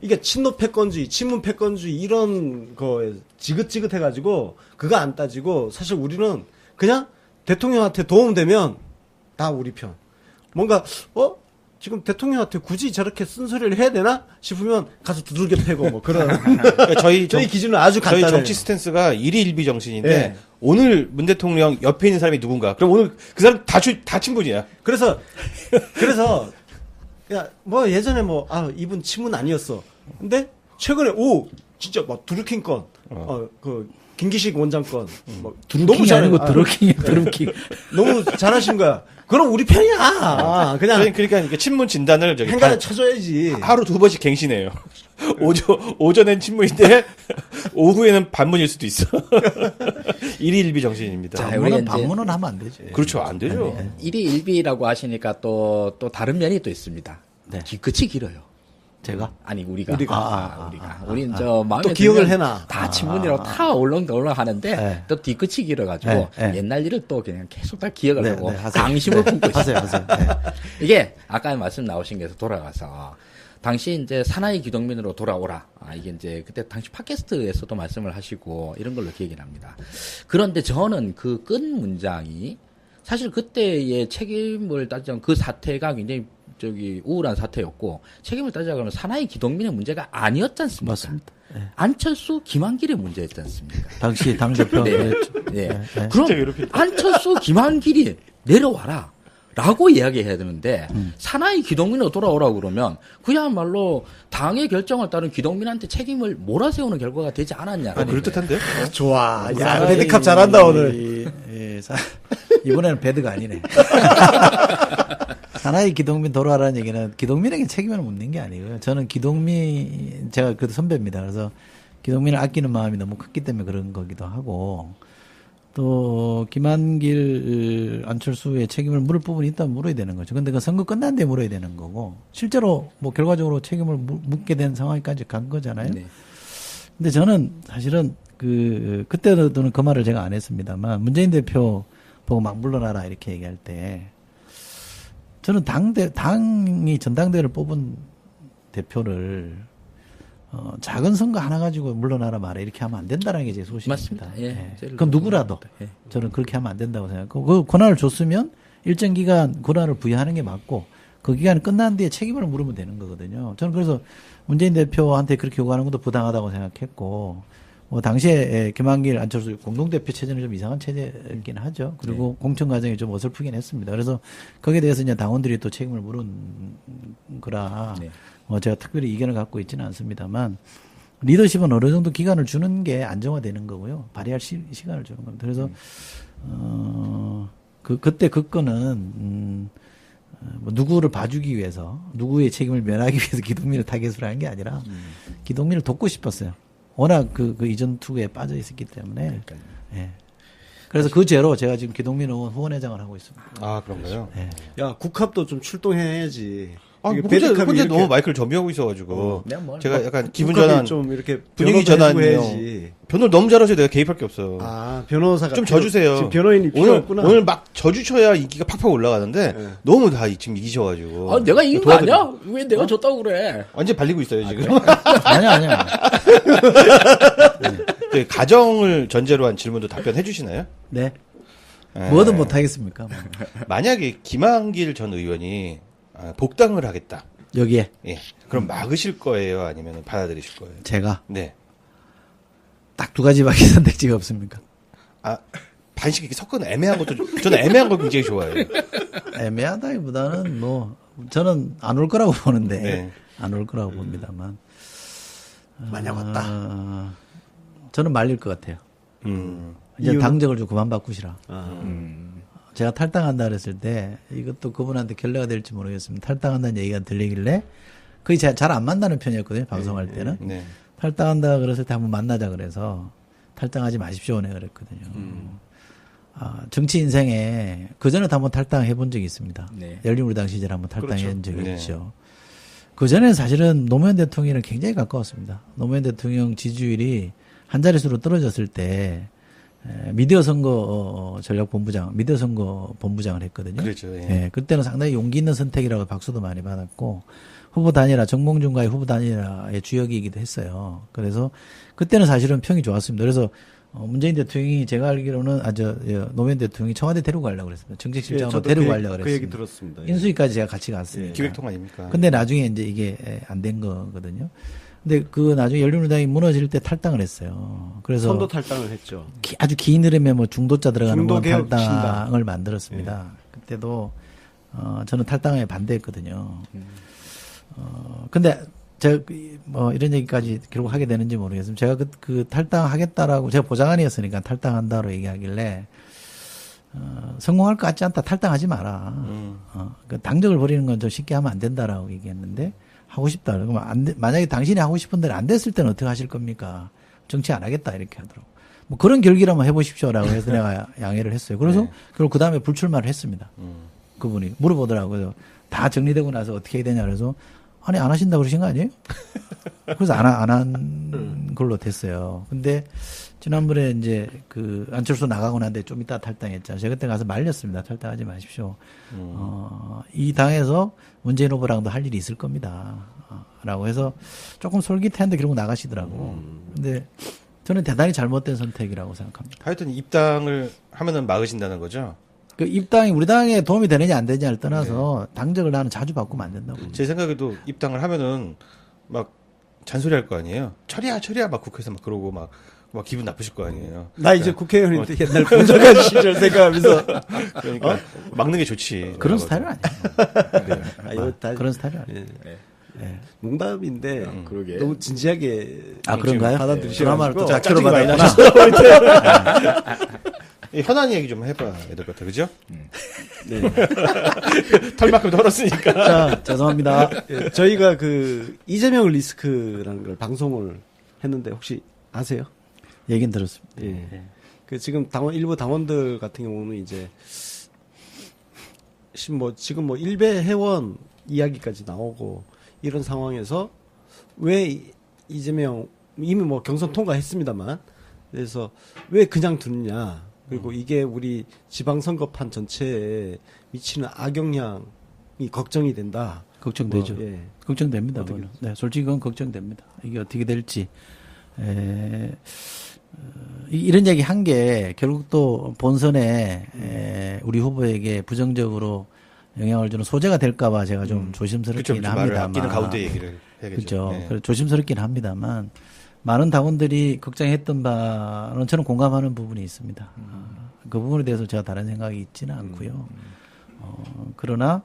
이게 친노 패권주의, 친문 패권주의 이런 거에 지긋지긋해가지고 그거 안 따지고 사실 우리는 그냥 대통령한테 도움되면 다 우리 편. 뭔가 지금 대통령한테 굳이 저렇게 쓴소리를 해야 되나 싶으면 가서 두들겨 패고 뭐 그런 그러니까 저희 기준은 아주 저희 간단해요. 정치 스탠스가 일희일비 정신인데 네. 오늘 문 대통령 옆에 있는 사람이 누군가? 그럼 오늘 그 사람 다 친분이야. 그래서 야 뭐 예전에 이분 친문 아니었어. 근데 최근에 진짜 막 드루킹 건, 그 김기식 원장 건, 드루킹이 아니고 드루킹이야, 드루킹. 너무 잘하신 거야. 그럼 우리 편이야. 그냥 그러니까 이게 친문 진단을 저기 행간을 쳐줘야지. 하루 2번씩 갱신해요. 오전엔 친문인데 오후에는 반문일 수도 있어. 일희일비 정신입니다. 자, 우리가 이제- 방문은 하면 안 되지. 그렇죠, 안 되죠. 일희일비라고 하시니까 또 다른 면이 또 있습니다. 네. 끝이 길어요. 제가? 아니 우리가 우리가. 우리는 저 마음에 또 기억을 들면 해놔. 다 친문이라고 다 올렁하는데 네. 또 뒤끝이 길어가지고 네. 옛날 일을 또 그냥 계속 다 기억을 네, 하고 네, 하세요. 강심을 품고 있어요. 하세요. 네. 이게 아까 말씀 나오신 게서 돌아가서 당시 이제 사나이 기동민으로 돌아오라. 이게 이제 그때 당시 팟캐스트에서도 말씀을 하시고 이런 걸로 기억이 납니다. 그런데 저는 그 끝 문장이 사실 그때의 책임을 따지자면 그 사태가 굉장히 우울한 사태였고 책임을 따지자 그러면 사나이 기동민의 문제가 아니었지 않습니까? 맞습니다. 네. 안철수, 김한길의 문제였지 않습니까? 당시 당대표. 네. 네. 네. 그럼 안철수, 김한길이 내려와라. 라고 이야기해야 되는데 사나이 기동민으로 돌아오라고 그러면 그야말로 당의 결정을 따른 기동민한테 책임을 몰아세우는 결과가 되지 않았냐. 그럴듯한데요? 좋아. 야, 배드캅 잘한다 오늘. 이번에는 배드가 아니네. 사나이 기동민 돌아라는 얘기는 기동민에게 책임을 묻는 게 아니고요. 저는 기동민, 제가 그래도 선배입니다. 그래서 기동민을 아끼는 마음이 너무 컸기 때문에 그런 거기도 하고, 또 김한길, 안철수의 책임을 물을 부분이 있다면 물어야 되는 거죠. 근데 그 선거 끝난 뒤에 물어야 되는 거고, 실제로 뭐 결과적으로 책임을 묻게 된 상황까지 간 거잖아요. 네. 근데 저는 사실은 그때는 그 말을 제가 안 했습니다만, 문재인 대표 보고 막 물러나라 이렇게 얘기할 때, 저는 당이 전당대회를 뽑은 대표를, 작은 선거 하나 가지고 물러나라 말해 이렇게 하면 안 된다는 게 제 소신입니다. 맞습니다. 예. 그럼 누구라도 예. 저는 그렇게 하면 안 된다고 생각하고, 그 권한을 줬으면 일정 기간 권한을 부여하는 게 맞고, 그 기간 끝난 뒤에 책임을 물으면 되는 거거든요. 저는 그래서 문재인 대표한테 그렇게 요구하는 것도 부당하다고 생각했고, 당시에 김한길, 안철수 공동대표 체제는 좀 이상한 체제이긴 하죠. 그리고 공천 과정이 좀 어설프긴 했습니다. 그래서 거기에 대해서 이제 당원들이 또 책임을 물은 거라, 네. 제가 특별히 이견을 갖고 있지는 않습니다만, 리더십은 어느 정도 기간을 주는 게 안정화되는 거고요. 발휘할 시간을 주는 겁니다. 그래서, 그때 그 건은, 누구를 봐주기 위해서, 누구의 책임을 면하기 위해서 기동민을 타겟으로 한 게 아니라, 기동민을 돕고 싶었어요. 워낙 그 이전 투구에 빠져 있었기 때문에. 예. 그래서 그 죄로 제가 지금 기동민 의원 후원회장을 하고 있습니다. 아, 그런가요? 예. 야, 국합도 좀 출동해야지. 이게 혼자 배드캅이 이렇게 너무 마이크를 점유하고 있어가지고. 내가 뭘 제가 약간 기분 국합이 전환, 좀 이렇게 분위기 변호도 전환 해주고 해야지. 변호를 너무 잘하셔서 내가 개입할 게 없어. 변호사가 좀 져주세요. 지금 변호인이 필요 오늘, 없구나. 오늘 막 져주셔야 인기가 팍팍 올라가는데 네. 너무 다 지금 이기셔가지고. 내가 이긴 거 아니야? 왜 내가 졌다고 그래? 완전 발리고 있어요, 지금. 아니야. 네, 가정을 전제로 한 질문도 답변해 주시나요? 네. 예. 뭐든 못하겠습니까? 만약에 김한길 전 의원이 복당을 하겠다. 여기에 예. 그럼 막으실 거예요? 아니면 받아들이실 거예요? 제가 네. 딱 두 가지밖에 선택지가 없습니까? 반씩 이렇게 섞어는 애매한 것도, 저는 애매한 걸 굉장히 좋아해요. 애매하다기보다는 저는 안 올 거라고 보는데, 네. 안 올 거라고 봅니다만. 만약 왔다. 저는 말릴 것 같아요. 이제 이유는? 당적을 좀 그만 바꾸시라. 제가 탈당한다 그랬을 때, 이것도 그분한테 결례가 될지 모르겠습니다. 탈당한다는 얘기가 들리길래, 거의 잘 안 만나는 편이었거든요, 방송할 때는. 네. 탈당한다 그랬을 때 한번 만나자 그래서, 탈당하지 마십시오, 내가 그랬거든요. 정치 인생에, 그전에도 한번 탈당해 본 적이 있습니다. 네. 열린우리당 시절에 한번 탈당한 그렇죠. 적이 네. 있죠. 그전에는 사실은 노무현 대통령이랑 굉장히 가까웠습니다. 노무현 대통령 지지율이 한 자릿수로 떨어졌을 때, 미디어 선거 미디어 선거 본부장을 했거든요. 그렇죠. 예. 예, 그때는 상당히 용기 있는 선택이라고 박수도 많이 받았고 후보 단일화, 정몽준과의 후보 단일화의 주역이기도 했어요. 그래서 그때는 사실은 평이 좋았습니다. 그래서 문재인 대통령이 제가 알기로는 노무현 대통령이 청와대 데리고 가려고 그랬습니다. 정책실장으로 데리고 가려고 그 얘기 그랬습니다. 들었습니다. 인수위까지 제가 같이 갔습니다. 기획통 아닙니까? 근데 나중에 이제 이게 안 된 거거든요. 근데 그 나중에 열린우리당이 무너질 때 탈당을 했어요. 그래서 선도 탈당을 했죠. 아주 긴 흐름에 뭐 중도자 들어가는 중도개혁 탈당을 만들었습니다. 그때도 저는 탈당에 반대했거든요. 근데 제가 뭐 이런 얘기까지 결국 하게 되는지 모르겠습니다. 제가 그 탈당하겠다라고 제가 보좌관이었으니까 탈당한다고 얘기하길래 성공할 것 같지 않다. 탈당하지 마라. 그 당적을 버리는 건 좀 쉽게 하면 안 된다라고 얘기했는데 하고 싶다. 그러면 만약에 당신이 하고 싶은 대로 안 됐을 때는 어떻게 하실 겁니까? 정치 안 하겠다 이렇게 하더라고. 뭐 그런 결기를 한번 해보십시오라고 해서 내가 양해를 했어요. 그래서 네. 결국 그 다음에 불출마를 했습니다. 그분이 물어보더라고요. 다 정리되고 나서 어떻게 해야 되냐 그래서 아니 안 하신다고 그러신 거 아니에요? 그래서 안 한 걸로 됐어요. 근데 지난번에 이제 그 안철수 나가고 난데 좀 이따 탈당했잖아요. 제가 그때 가서 말렸습니다. 탈당하지 마십시오. 이 당에서 문재인 후보랑도 할 일이 있을 겁니다. 라고 해서 조금 솔깃했는데 결국 나가시더라고. 근데 저는 대단히 잘못된 선택이라고 생각합니다. 하여튼 입당을 하면은 막으신다는 거죠? 그 입당이 우리 당에 도움이 되느냐 안 되느냐를 떠나서 당적을 나는 자주 바꾸면 안 된다고. 제 생각에도 입당을 하면은 막 잔소리 할 거 아니에요? 처리야 막 국회에서 막 그러고 막 기분 나쁘실 거 아니에요. 나 이제 국회의원인데 옛날 보좌관 시절 생각하면서 그러니까 막는 게 좋지. 그런 스타일은 아니에요. 이거 다 그런 스타일은 아니에요. 농담인데 그러게. 너무 진지하게 그런가요? 드라마를 또 받아들이셔가지고 작가로 많이 받았구나. 이 현안 얘기 좀 해봐야 될 것 같아, 그죠? 네. 털만큼 털었으니까. 자, 죄송합니다. 예, 저희가 그 이재명 리스크라는 걸 방송을 했는데 혹시 아세요? 얘긴 들었습니다. 예. 그 지금 일부 당원들 같은 경우는 이제 지금 뭐 일베 회원 이야기까지 나오고 이런 상황에서 왜 이재명 이미 뭐 경선 통과했습니다만 그래서 왜 그냥 두느냐 그리고 이게 우리 지방선거판 전체에 미치는 악영향이 걱정이 된다. 걱정되죠. 예. 걱정됩니다. 어떻게 그거는. 네, 솔직히 그건 걱정됩니다. 이게 어떻게 될지. 이런 얘기 한 게 결국 또 본선에 우리 후보에게 부정적으로 영향을 주는 소재가 될까봐 제가 좀 조심스럽긴 그쵸, 말을 합니다만. 아끼는 가운데 얘기를 해야겠죠. 그렇죠. 그래서 조심스럽긴 합니다만 많은 당원들이 걱정했던 바는 저는 공감하는 부분이 있습니다. 그 부분에 대해서 제가 다른 생각이 있지는 않고요. 그러나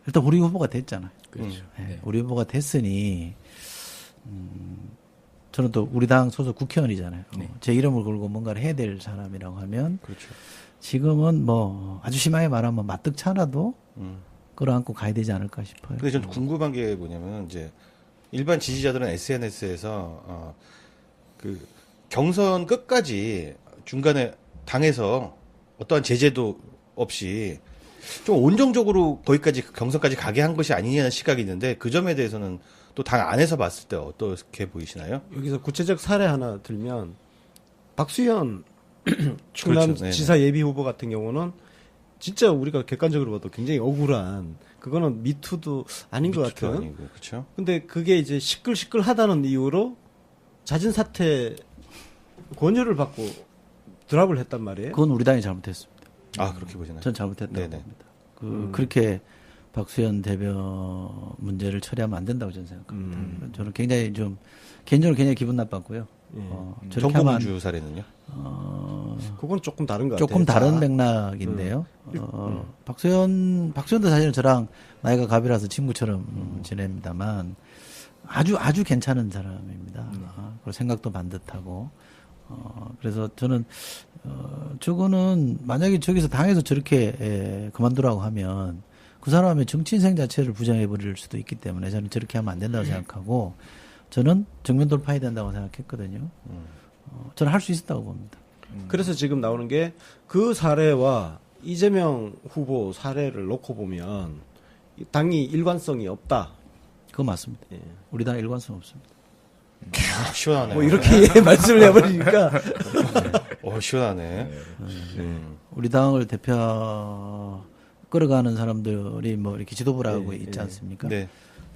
일단 우리 후보가 됐잖아요. 그렇죠. 네, 우리 후보가 됐으니 저는 또 우리 당 소속 국회의원이잖아요. 네. 제 이름을 걸고 뭔가를 해야 될 사람이라고 하면 그렇죠. 지금은 뭐 아주 심하게 말하면 맞득차라도 끌어안고 가야 되지 않을까 싶어요. 근데 전 궁금한 게 뭐냐면 이제 일반 지지자들은 SNS에서 그 경선 끝까지 중간에 당에서 어떠한 제재도 없이 좀 온정적으로 거기까지 경선까지 가게 한 것이 아니냐는 시각이 있는데 그 점에 대해서는 또 당 안에서 봤을 때 어떻게 보이시나요? 여기서 구체적 사례 하나 들면 박수현 충남 그렇죠. 네네. 지사 예비 후보 같은 경우는 진짜 우리가 객관적으로 봐도 굉장히 억울한 그거는 미투도 아닌 것 미투도 같은. 아니고, 그렇죠. 근데 그게 이제 시끌시끌하다는 이유로 자진 사퇴 권유를 받고 드랍을 했단 말이에요. 그건 우리 당이 잘못했습니다. 아 그렇게 보시나요? 전 잘못했다고 네네. 봅니다. 그렇게 박수현 대변 문제를 처리하면 안 된다고 저는 생각합니다. 저는 굉장히 좀 개인적으로 굉장히 기분 나빴고요. 저렇게 하면 정봉주 사례는요? 그건 조금 다른 것 같아요. 조금 다른 맥락인데요. 박수현도 사실은 저랑 나이가 갑이라서 친구처럼 지냅니다만 아주 괜찮은 사람입니다. 그리고 생각도 반듯하고. 그래서 저는 저거는 만약에 저기서 당에서 저렇게 그만두라고 하면 그 사람의 정치 인생 자체를 부정해 버릴 수도 있기 때문에 저는 저렇게 하면 안 된다고 생각하고 저는 정면 돌파해야 된다고 생각했거든요. 저는 할 수 있었다고 봅니다. 그래서 지금 나오는 게 그 사례와 이재명 후보 사례를 놓고 보면 당이 일관성이 없다. 그거 맞습니다. 예. 우리 당 일관성 없습니다. 시원하네요. 뭐 이렇게 말씀을 해버리니까 시원하네. 우리 당을 끌어가는 사람들이 뭐 이렇게 지도부라고 있지 않습니까? 네.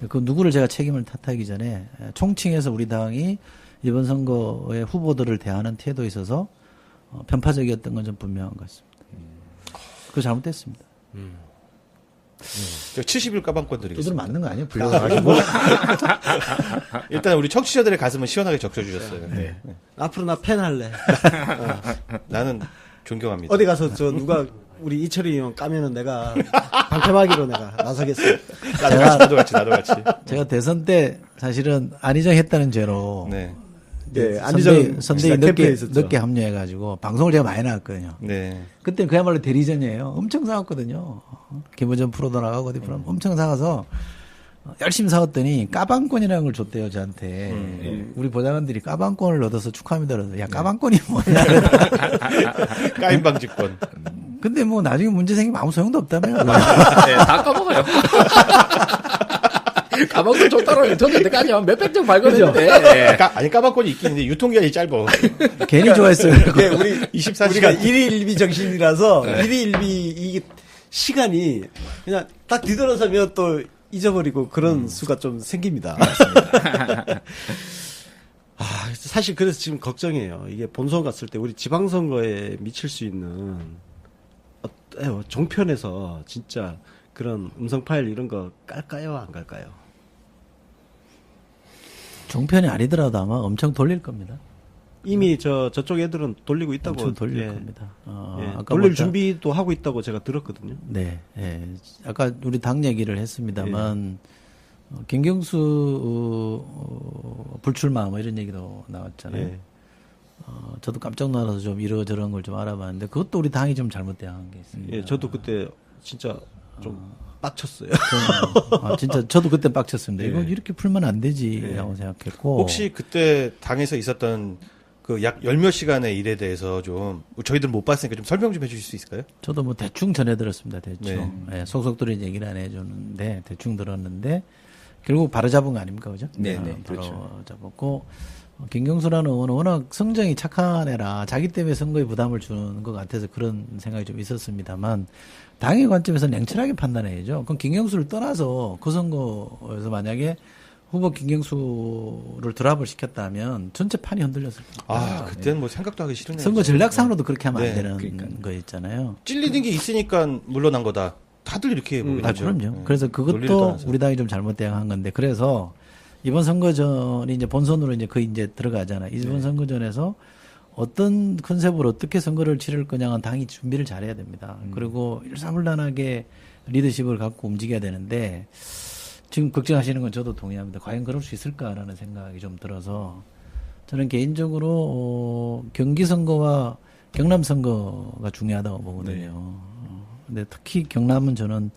그 누구를 제가 책임을 탓하기 전에 총칭해서 우리 당이 이번 선거의 후보들을 대하는 태도에 있어서 편파적이었던 건 좀 분명한 것 같습니다. 그거 잘못됐습니다. 70일 까방권 두들 드리겠습니다. 맞는 거 아니에요? 불려가지고. 일단 우리 청취자들의 가슴은 시원하게 적셔주셨어요. 네. 앞으로 나 팬 할래. 나는 존경합니다. 어디 가서 누가 우리 이철희 의원 까면은 내가 방패막이로 내가 나서겠어. 나도 같이. 제가 대선 때 사실은 안희정 했다는 죄로 네. 네, 안희정 선대위 캠페인에 있었죠. 늦게 합류해가지고 방송을 제가 많이 나갔거든요. 네. 그때는 그야말로 대리전이에요. 엄청 사왔거든요. 김호전 프로도 나가고 어디 프로 엄청 사가서 열심히 사왔더니 까방권이라는 걸 줬대요, 저한테. 우리 보좌관들이 까방권을 얻어서 축하합니다. 그래서 야, 까방권이 뭐냐. 까임 방지권. 근데 뭐 나중에 문제 생기면 아무 소용도 없다며요. 네, 다 까먹어요. 까먹고 좋다고 저도 여태까지 한 몇백 장 발견했는데. 까방권이 있긴 있는데 유통기한이 짧아. 괜히 좋아했어요. 네, 우리 24시간. 우리가 1위 1비 정신이라서 1위 1비 이게 시간이 그냥 딱 뒤돌아서면 또 잊어버리고 그런 수가 좀 생깁니다. 사실 그래서 지금 걱정이에요. 이게 본선 갔을 때 우리 지방선거에 미칠 수 있는 종편에서 진짜 그런 음성 파일 이런 거 깔까요? 안 깔까요? 종편이 아니더라도 아마 엄청 돌릴 겁니다. 이미 저쪽 애들은 돌리고 있다고. 엄청 돌릴 예. 겁니다. 아까 돌릴 준비도 하고 있다고 제가 들었거든요. 네, 예. 아까 우리 당 얘기를 했습니다만 김경수 불출마 뭐 이런 얘기도 나왔잖아요. 예. 저도 깜짝 놀라서 좀 이러저런 걸 좀 알아봤는데 그것도 우리 당이 좀 잘못 대응한 게 있습니다. 예, 저도 그때 진짜 좀 빡쳤어요. 진짜 저도 그때 빡쳤습니다. 예. 이건 이렇게 풀면 안 되지라고 생각했고. 혹시 그때 당에서 있었던 그 약 10몇 시간의 일에 대해서 좀 저희들 못 봤으니까 좀 설명 좀 해주실 수 있을까요? 저도 뭐 대충 전해 들었습니다. 대충. 예, 속속들이 얘기를 안 해주는데 대충 들었는데 결국 바로 잡은 거 아닙니까, 그죠? 네, 바로 그렇죠. 잡았고 김경수라는 의원은 워낙 성정이 착한 애라 자기 때문에 선거에 부담을 주는 것 같아서 그런 생각이 좀 있었습니다만 당의 관점에서 냉철하게 판단해야죠. 그럼 김경수를 떠나서 그 선거에서 만약에 후보 김경수를 드랍을 시켰다면 전체 판이 흔들렸을 겁니다. 그때는 뭐 생각도 하기 싫으네요. 선거 전략상으로도 그렇게 하면 안 네, 되는 거 있잖아요. 찔리는 게 있으니까 물러난 거다. 다들 이렇게 보게 되죠. 그럼요. 네. 그래서 논리를 그것도 떠나서. 우리 당이 좀 잘못 대응한 건데 그래서 이번 선거전이 이제 본선으로 이제 거의 이제 들어가잖아요. 이번 선거전에서 어떤 컨셉으로 어떻게 선거를 치를 거냐는 당이 준비를 잘해야 됩니다. 그리고 일사불란하게 리더십을 갖고 움직여야 되는데 지금 걱정하시는 건 저도 동의합니다. 과연 그럴 수 있을까라는 생각이 좀 들어서 저는 개인적으로 경기 선거와 경남 선거가 중요하다고 보거든요. 근데 특히 경남은 저는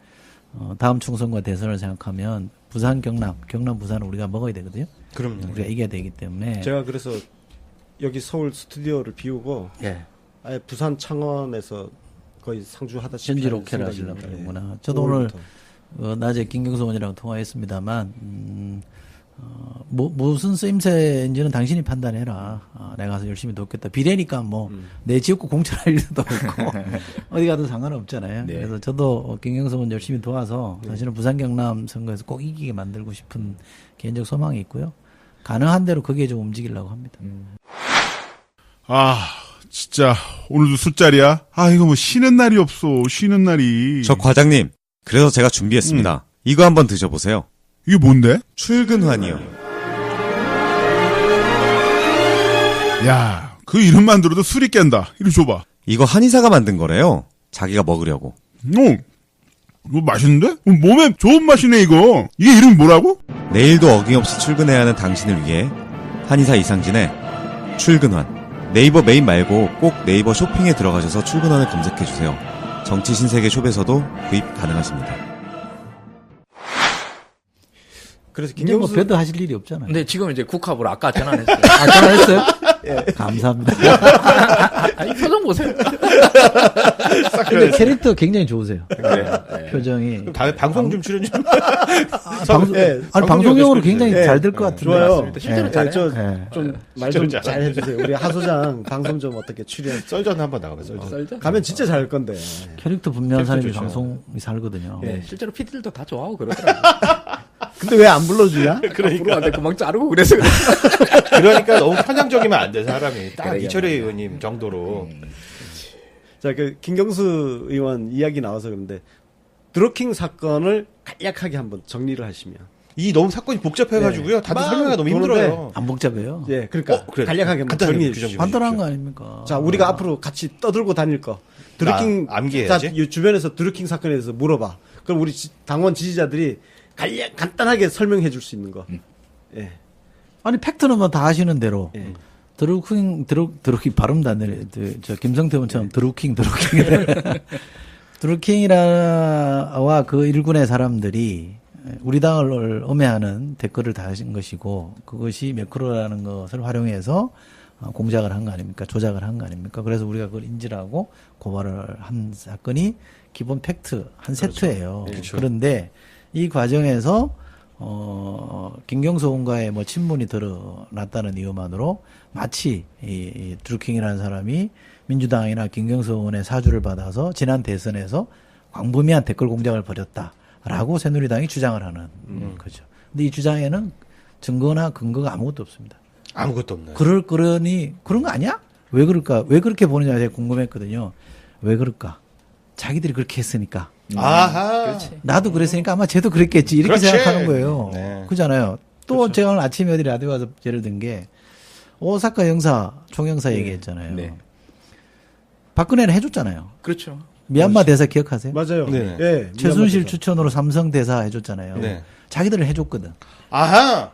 다음 총선과 대선을 생각하면 부산 경남 부산을 우리가 먹어야 되거든요. 그럼요. 우리가 이겨야 되기 때문에 제가 그래서 여기 서울 스튜디오를 비우고 예. 아예 부산 창원에서 거의 상주하다시피 현지 하는 로켓을 하시려고 생각입니다. 그러는구나. 저도 오늘 5월부터. 낮에 김경수 의원이랑 통화했습니다만 무슨 쓰임새인지는 당신이 판단해라. 내가 가서 열심히 돕겠다. 비례니까 뭐 내 지역구 공천할 일도 없고 어디 가도 상관없잖아요. 네. 그래서 저도 김경수 의원 열심히 도와서 사실은 부산 경남 선거에서 꼭 이기게 만들고 싶은 개인적 소망이 있고요. 가능한 대로 거기에 좀 움직이려고 합니다. 진짜 오늘도 술자리야? 이거 뭐 쉬는 날이 없어. 쉬는 날이. 저 과장님, 그래서 제가 준비했습니다. 이거 한번 드셔보세요. 이게 뭔데? 출근환이요. 야, 그 이름만 들어도 술이 깬다. 이리 줘봐. 이거 한의사가 만든 거래요. 자기가 먹으려고. 이거 맛있는데? 몸에 좋은 맛이네 이거. 이게 이름이 뭐라고? 내일도 어김없이 출근해야 하는 당신을 위해 한의사 이상진의 출근환. 네이버 메인 말고 꼭 네이버 쇼핑에 들어가셔서 출근환을 검색해주세요. 정치 신세계 숍에서도 구입 가능하십니다. 그래서 이제 뭐 김경수 배드 하실 일이 없잖아요. 근데 지금 이제 국합으로 아까 전환했어요. 아, 전화했어요? 감사합니다. 아니, 표정 보세요. 근데 캐릭터 굉장히 좋으세요. 네. 표정이. 그럼 다음에 방송 좀 출연 좀. 방송, 예, 아니, 방송용으로 굉장히 예, 잘 될 것 같은데. 좋아요. 맞습니다. 실제로 예. 잘해요. 예. 좀 말 좀 잘 해주세요. 우리 하소장 방송 좀 어떻게 출연. 썰전 한번 나가봐요. 썰전. 썰죠? 가면 진짜 잘할 건데. 캐릭터 분명한 사람이 좋죠. 방송이 살거든요. 네, 실제로 PD들도 다 좋아하고 그러더라고요. 근데 왜 안 불러주냐? 그러니까 금방 자르고 그래서 그래. 그러니까 너무 편향적이면 안 돼, 사람이. 딱 그러게 이철희 말이야. 의원님 정도로. 자, 그 김경수 의원 이야기 나와서 그런데 드루킹 사건을 간략하게 한번 정리를 하시면. 이 너무 사건이 복잡해가지고요. 다들 막 설명하기가 너무 도는데 힘들어요. 안 복잡해요. 예, 그러니까 그래. 간략하게 한번 간단하게 정리해 규정 주시죠. 좀 간단한 거 아닙니까? 자, 우리가 앞으로 같이 떠들고 다닐 거. 드루킹 암기해야지. 자, 이 주변에서 드루킹 사건에 대해서 물어봐. 그럼 우리 당원 지지자들이 간단하게 설명해 줄 수 있는 거. 예. 아니, 팩트는 뭐 다 아시는 대로. 예. 드루킹 발음도 안 되네. 저 김성태 의원처럼 드루킹. 드루킹이라와 그 일군의 사람들이 우리 당을 음해하는 댓글을 다신 것이고 그것이 매크로라는 것을 활용해서 공작을 한 거 아닙니까? 조작을 한 거 아닙니까? 그래서 우리가 그걸 인지를 하고 고발을 한 사건이 기본 팩트 한 세트예요. 그렇죠. 그런데 이 과정에서 김경수 의원과의 뭐 친분이 드러났다는 이유만으로 마치 이 드루킹이라는 사람이 민주당이나 김경수 의원의 사주를 받아서 지난 대선에서 광범위한 댓글 공작을 벌였다라고 새누리당이 주장을 하는 거죠. 근데 이 주장에는 증거나 근거가 아무것도 없습니다. 아무것도 없나요? 그러니 그런 거 아니야? 왜 그럴까? 왜 그렇게 보느냐 제가 궁금했거든요. 왜 그럴까? 자기들이 그렇게 했으니까. 아하. 그렇지. 나도 그랬으니까 아마 쟤도 그랬겠지 이렇게 그렇지. 생각하는 거예요. 네. 그잖아요. 또 제가 오늘 아침에 어디 라디오 가서 예를 든 게 오사카 총영사 얘기했잖아요. 네. 박근혜는 해줬잖아요. 그렇죠. 미얀마 대사 기억하세요? 맞아요. 네. 예. 최순실 미얀마 추천으로 삼성 대사 해줬잖아요. 네. 자기들은 해줬거든. 아하.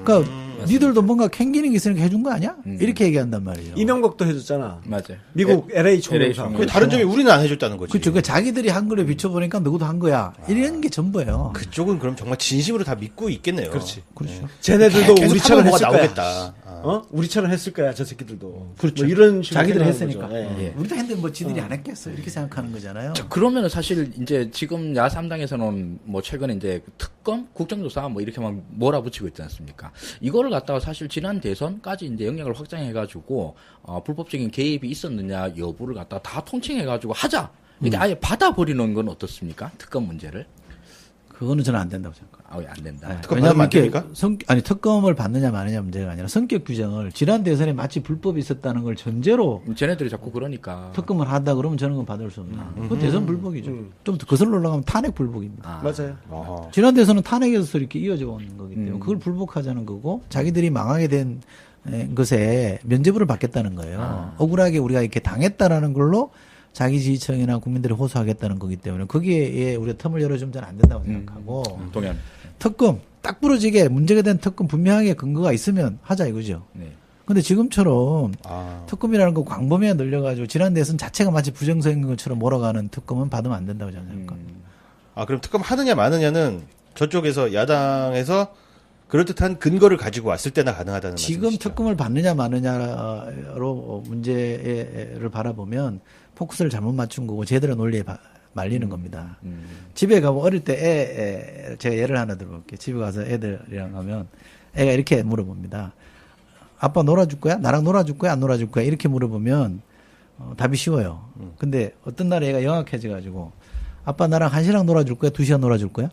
그러니까 니들도 뭔가 캥기는 게 있으니까 해준 거 아니야? 이렇게 얘기한단 말이에요. 대사. 이명박도 해줬잖아. 맞아요. 미국 LA LA 총영사. 총영사. 그 다른 점이 우리는 안 해줬다는 거지. 그렇죠. 그 자기들이 한 거를 비춰보니까 누구도 한 거야. 이런 게 전부예요. 그쪽은 그럼 정말 진심으로 다 믿고 있겠네요. 그렇지. 그렇죠. 쟤네들도 계속 우리처럼 하면 했을 뭐가 거야. 나오겠다. 어? 우리처럼 했을 거야, 저 새끼들도. 그렇죠. 뭐 이런 식으로 자기들이 생각하는 했으니까. 거죠. 예. 예. 우리도 했는데 뭐 지들이 안 했겠어. 이렇게 생각하는 거잖아요. 그러면은 사실 이제 지금 야3당에서는 뭐 최근에 이제 특검, 국정조사 뭐 이렇게 막 몰아붙이고 있지 않습니까? 이거를 갖다가 사실 지난 대선까지 이제 영역을 확장해가지고 불법적인 개입이 있었느냐 여부를 갖다가 다 통칭해가지고 하자. 이게 아예 받아버리는 건 어떻습니까? 특검 문제를. 그거는 저는 안 된다고 생각해요. 왜 안 된다. 특검 왜냐하면 받으면 이렇게 안 아니 특검을 받느냐 마느냐 문제가 아니라 성격 규정을 지난 대선에 마치 불법이 있었다는 걸 전제로 쟤네들이 자꾸 그러니까. 특검을 한다 그러면 저는 그건 받을 수 없나. 그건 대선 불복이죠. 좀 더 거슬러 올라가면 탄핵 불복입니다. 맞아요. 어허. 지난 대선은 탄핵에서 이렇게 이어져 오는 거기 때문에 그걸 불복하자는 거고 자기들이 망하게 된 것에 면죄부를 받겠다는 거예요. 억울하게 우리가 이렇게 당했다라는 걸로 자기 지지층이나 국민들이 호소하겠다는 거기 때문에 거기에 우리가 텀을 열어주면 저는 안 된다고 생각하고 동현. 특검 딱 부러지게 문제가 된 특검 분명하게 근거가 있으면 하자 이거죠. 네. 근데 지금처럼 아. 특검이라는 거 광범위하게 늘려가지고 지난 대선 자체가 마치 부정적인 것처럼 몰아가는 특검은 받으면 안 된다고 저는 생각합니다. 아, 그럼 특검 하느냐 마느냐는 저쪽에서 야당에서 그럴듯한 근거를 가지고 왔을 때나 가능하다는 지금 말씀이시죠? 특검을 받느냐 마느냐로 문제를 바라보면 포커스를 잘못 맞춘 거고 제대로 논리에 말리는 겁니다. 집에 가면 어릴 때 제가 예를 하나 들어볼게요. 집에 가서 애들이랑 가면 애가 이렇게 물어봅니다. 아빠 놀아줄 거야? 나랑 놀아줄 거야? 안 놀아줄 거야? 이렇게 물어보면 답이 쉬워요. 근데 어떤 날에 애가 영악해져가지고 아빠 나랑 1시간 놀아줄 거야? 2시간 놀아줄 거야?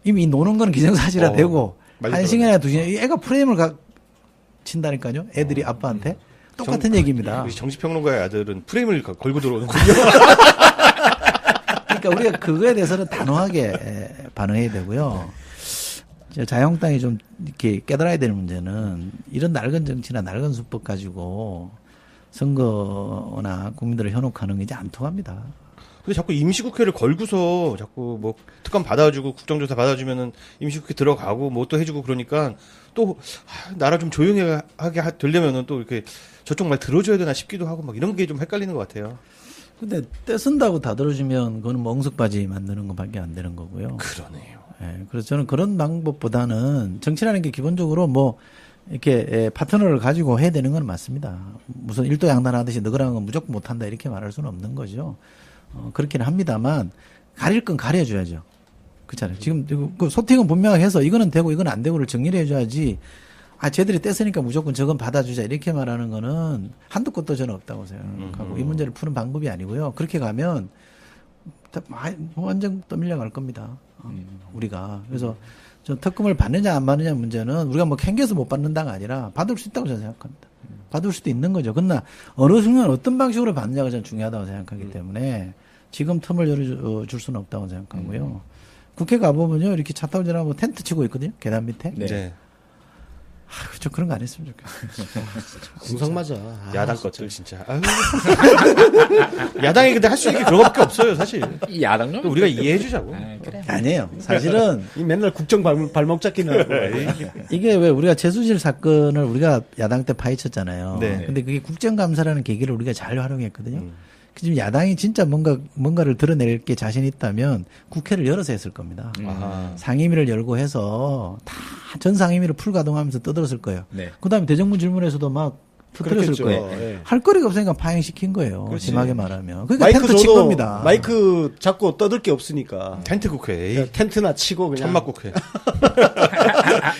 이미 이 노는 거는 기정사실화 되고 많이 1시간이나 2시간 애가 프레임을 친다니까요. 애들이 아빠한테 똑같은 얘기입니다. 우리 정치평론가의 아들은 프레임을 걸고 들어오는군요. 그러니까 우리가 그거에 대해서는 단호하게 반응해야 되고요. 자유한국당이 좀 이렇게 깨달아야 될 문제는 이런 낡은 정치나 낡은 수법 가지고 선거나 국민들을 현혹하는 게 이제 안 통합니다. 근데 자꾸 임시국회를 걸고서 자꾸 뭐 특검 받아주고 국정조사 받아주면은 임시국회 들어가고 뭐 또 해주고 그러니까 또 나라 좀 조용하게 되려면은 또 이렇게 저쪽 말 들어줘야 되나 싶기도 하고 막 이런 게 좀 헷갈리는 것 같아요. 근데 떼쓴다고 다 들어주면 그거는 뭐 엉석바지 만드는 것밖에 안 되는 거고요. 그러네요. 예, 그래서 저는 그런 방법보다는 정치라는 게 기본적으로 뭐 이렇게 파트너를 가지고 해야 되는 건 맞습니다. 무슨 일도 양단하듯이 너그러운 건 무조건 못한다 이렇게 말할 수는 없는 거죠. 그렇기는 합니다만 가릴 건 가려줘야죠. 그렇잖아요. 지금 그 소팅은 분명히 해서 이거는 되고 이건 안 되고를 정리를 해줘야지. 아, 쟤들이 뗐으니까 무조건 저건 받아주자 이렇게 말하는 거는 한도 끝도 저는 없다고 생각하고 이 문제를 푸는 방법이 아니고요. 그렇게 가면 완전 떠밀려갈 겁니다. 우리가. 그래서 저 특검을 받느냐 안 받느냐 문제는 우리가 뭐 캥겨서 못 받는다가 아니라 받을 수 있다고 저는 생각합니다. 받을 수도 있는 거죠. 그러나 어느 순간 어떤 방식으로 받느냐가 저는 중요하다고 생각하기 때문에 지금 틈을 열어줄 수는 없다고 생각하고요. 국회 가보면요. 이렇게 차 타고 지나가면 텐트 치고 있거든요. 계단 밑에. 네. 저 그런 거 안 했으면 좋겠어요. 궁상 맞아. 야당 것들 진짜. 아유. 야당이 근데 할 수 있는 게 그런 거밖에 없어요, 사실. 이 야당은 또 우리가 이해해 주자고. 그래. 아니에요. 사실은 이 맨날 국정 발목 잡기는 하고. 이게 왜 우리가 최순실 사건을 우리가 야당 때 파헤쳤잖아요. 네. 근데 그게 국정감사라는 계기를 우리가 잘 활용했거든요. 지금 야당이 진짜 뭔가를 드러낼 게 자신 있다면 국회를 열어서 했을 겁니다. 아하. 상임위를 열고 해서 다 전 상임위를 풀가동하면서 떠들었을 거예요. 네. 그다음에 대정부 질문에서도 막 터뜨렸을 그렇겠죠. 거예요. 예. 할 거리가 없으니까 파행시킨 거예요. 그렇지. 심하게 말하면. 그러니까 마이크 텐트 친 줘도 겁니다. 마이크 잡고 떠들 게 없으니까. 텐트 국회. 그냥 텐트나 치고 그냥. 천막 국회.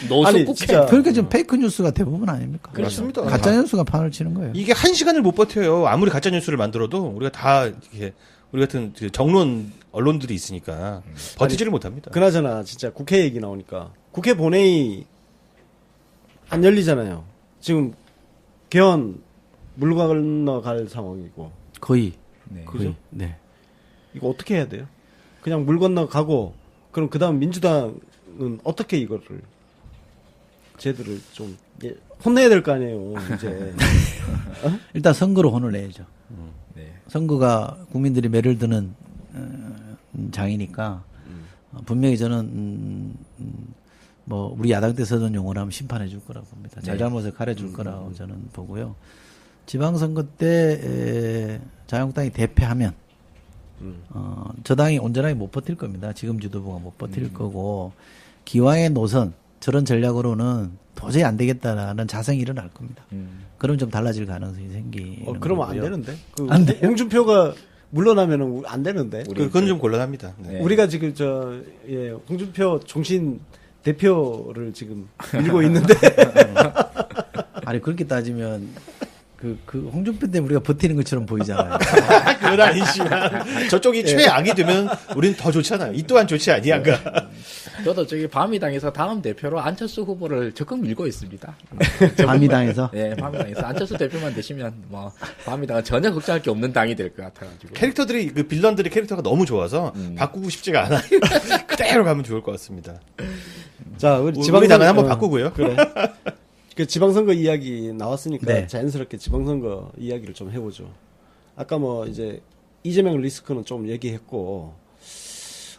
노숙 아니, 국회. 진짜. 그러니까 좀 페이크 뉴스가 대부분 아닙니까? 그렇습니다. 가짜 뉴스가 판을 치는 거예요. 이게 한 시간을 못 버텨요. 아무리 가짜 뉴스를 만들어도 우리가 다 이렇게 우리 같은 그 정론 언론들이 있으니까 버티지를 못합니다. 그나저나 진짜 국회 얘기 나오니까 국회 본회의 안 열리잖아요. 지금 개헌 물 건너갈 상황이고. 거의. 네. 거의. 네. 이거 어떻게 해야 돼요? 그냥 물 건너가고 그럼 그다음 민주당은 어떻게 이거를 쟤들을 좀 혼내야 될 거 아니에요. 이제. 일단 선거로 혼을 내야죠. 네. 선거가 국민들이 매를 드는 장이니까 분명히 저는 뭐 우리 야당 때 쓰던 용어로 하면 심판해 줄 거라고 봅니다. 잘잘못을 가려줄 거라고 저는 보고요. 지방선거 때 자유한국당이 대패하면 저 당이 온전하게 못 버틸 겁니다. 지금 지도부가 못 버틸 거고 기왕의 노선 저런 전략으로는 도저히 안 되겠다라는 자성이 일어날 겁니다. 그럼 좀 달라질 가능성이 생기는 그러면 거고요. 안 되는데. 그 안 돼요? 홍준표가 물러나면은 안 되는데. 그건 좀 곤란합니다. 네. 우리가 지금 홍준표 종신 대표를 지금 밀고 있는데. 아니 그렇게 따지면 그 홍준표 때문에 우리가 버티는 것처럼 보이잖아요. 그건 아니지만 저쪽이 최악이 되면 우리는 더 좋잖아요. 이 또한 좋지 아니한가. 저도 저기 바미당에서 다음 대표로 안철수 후보를 적극 밀고 있습니다. 바미당에서? 네, 바미당에서 안철수 대표만 되시면 뭐 바미당은 전혀 걱정할 게 없는 당이 될 것 같아가지고. 캐릭터들이 그 빌런들의 캐릭터가 너무 좋아서 바꾸고 싶지가 않아요. 그대로 가면 좋을 것 같습니다. 자, 우리 우리 당은 한번 바꾸고요. 그래. 그 지방선거 이야기 나왔으니까 네. 자연스럽게 지방선거 이야기를 좀 해보죠. 아까 뭐 이제 이재명 리스크는 좀 얘기했고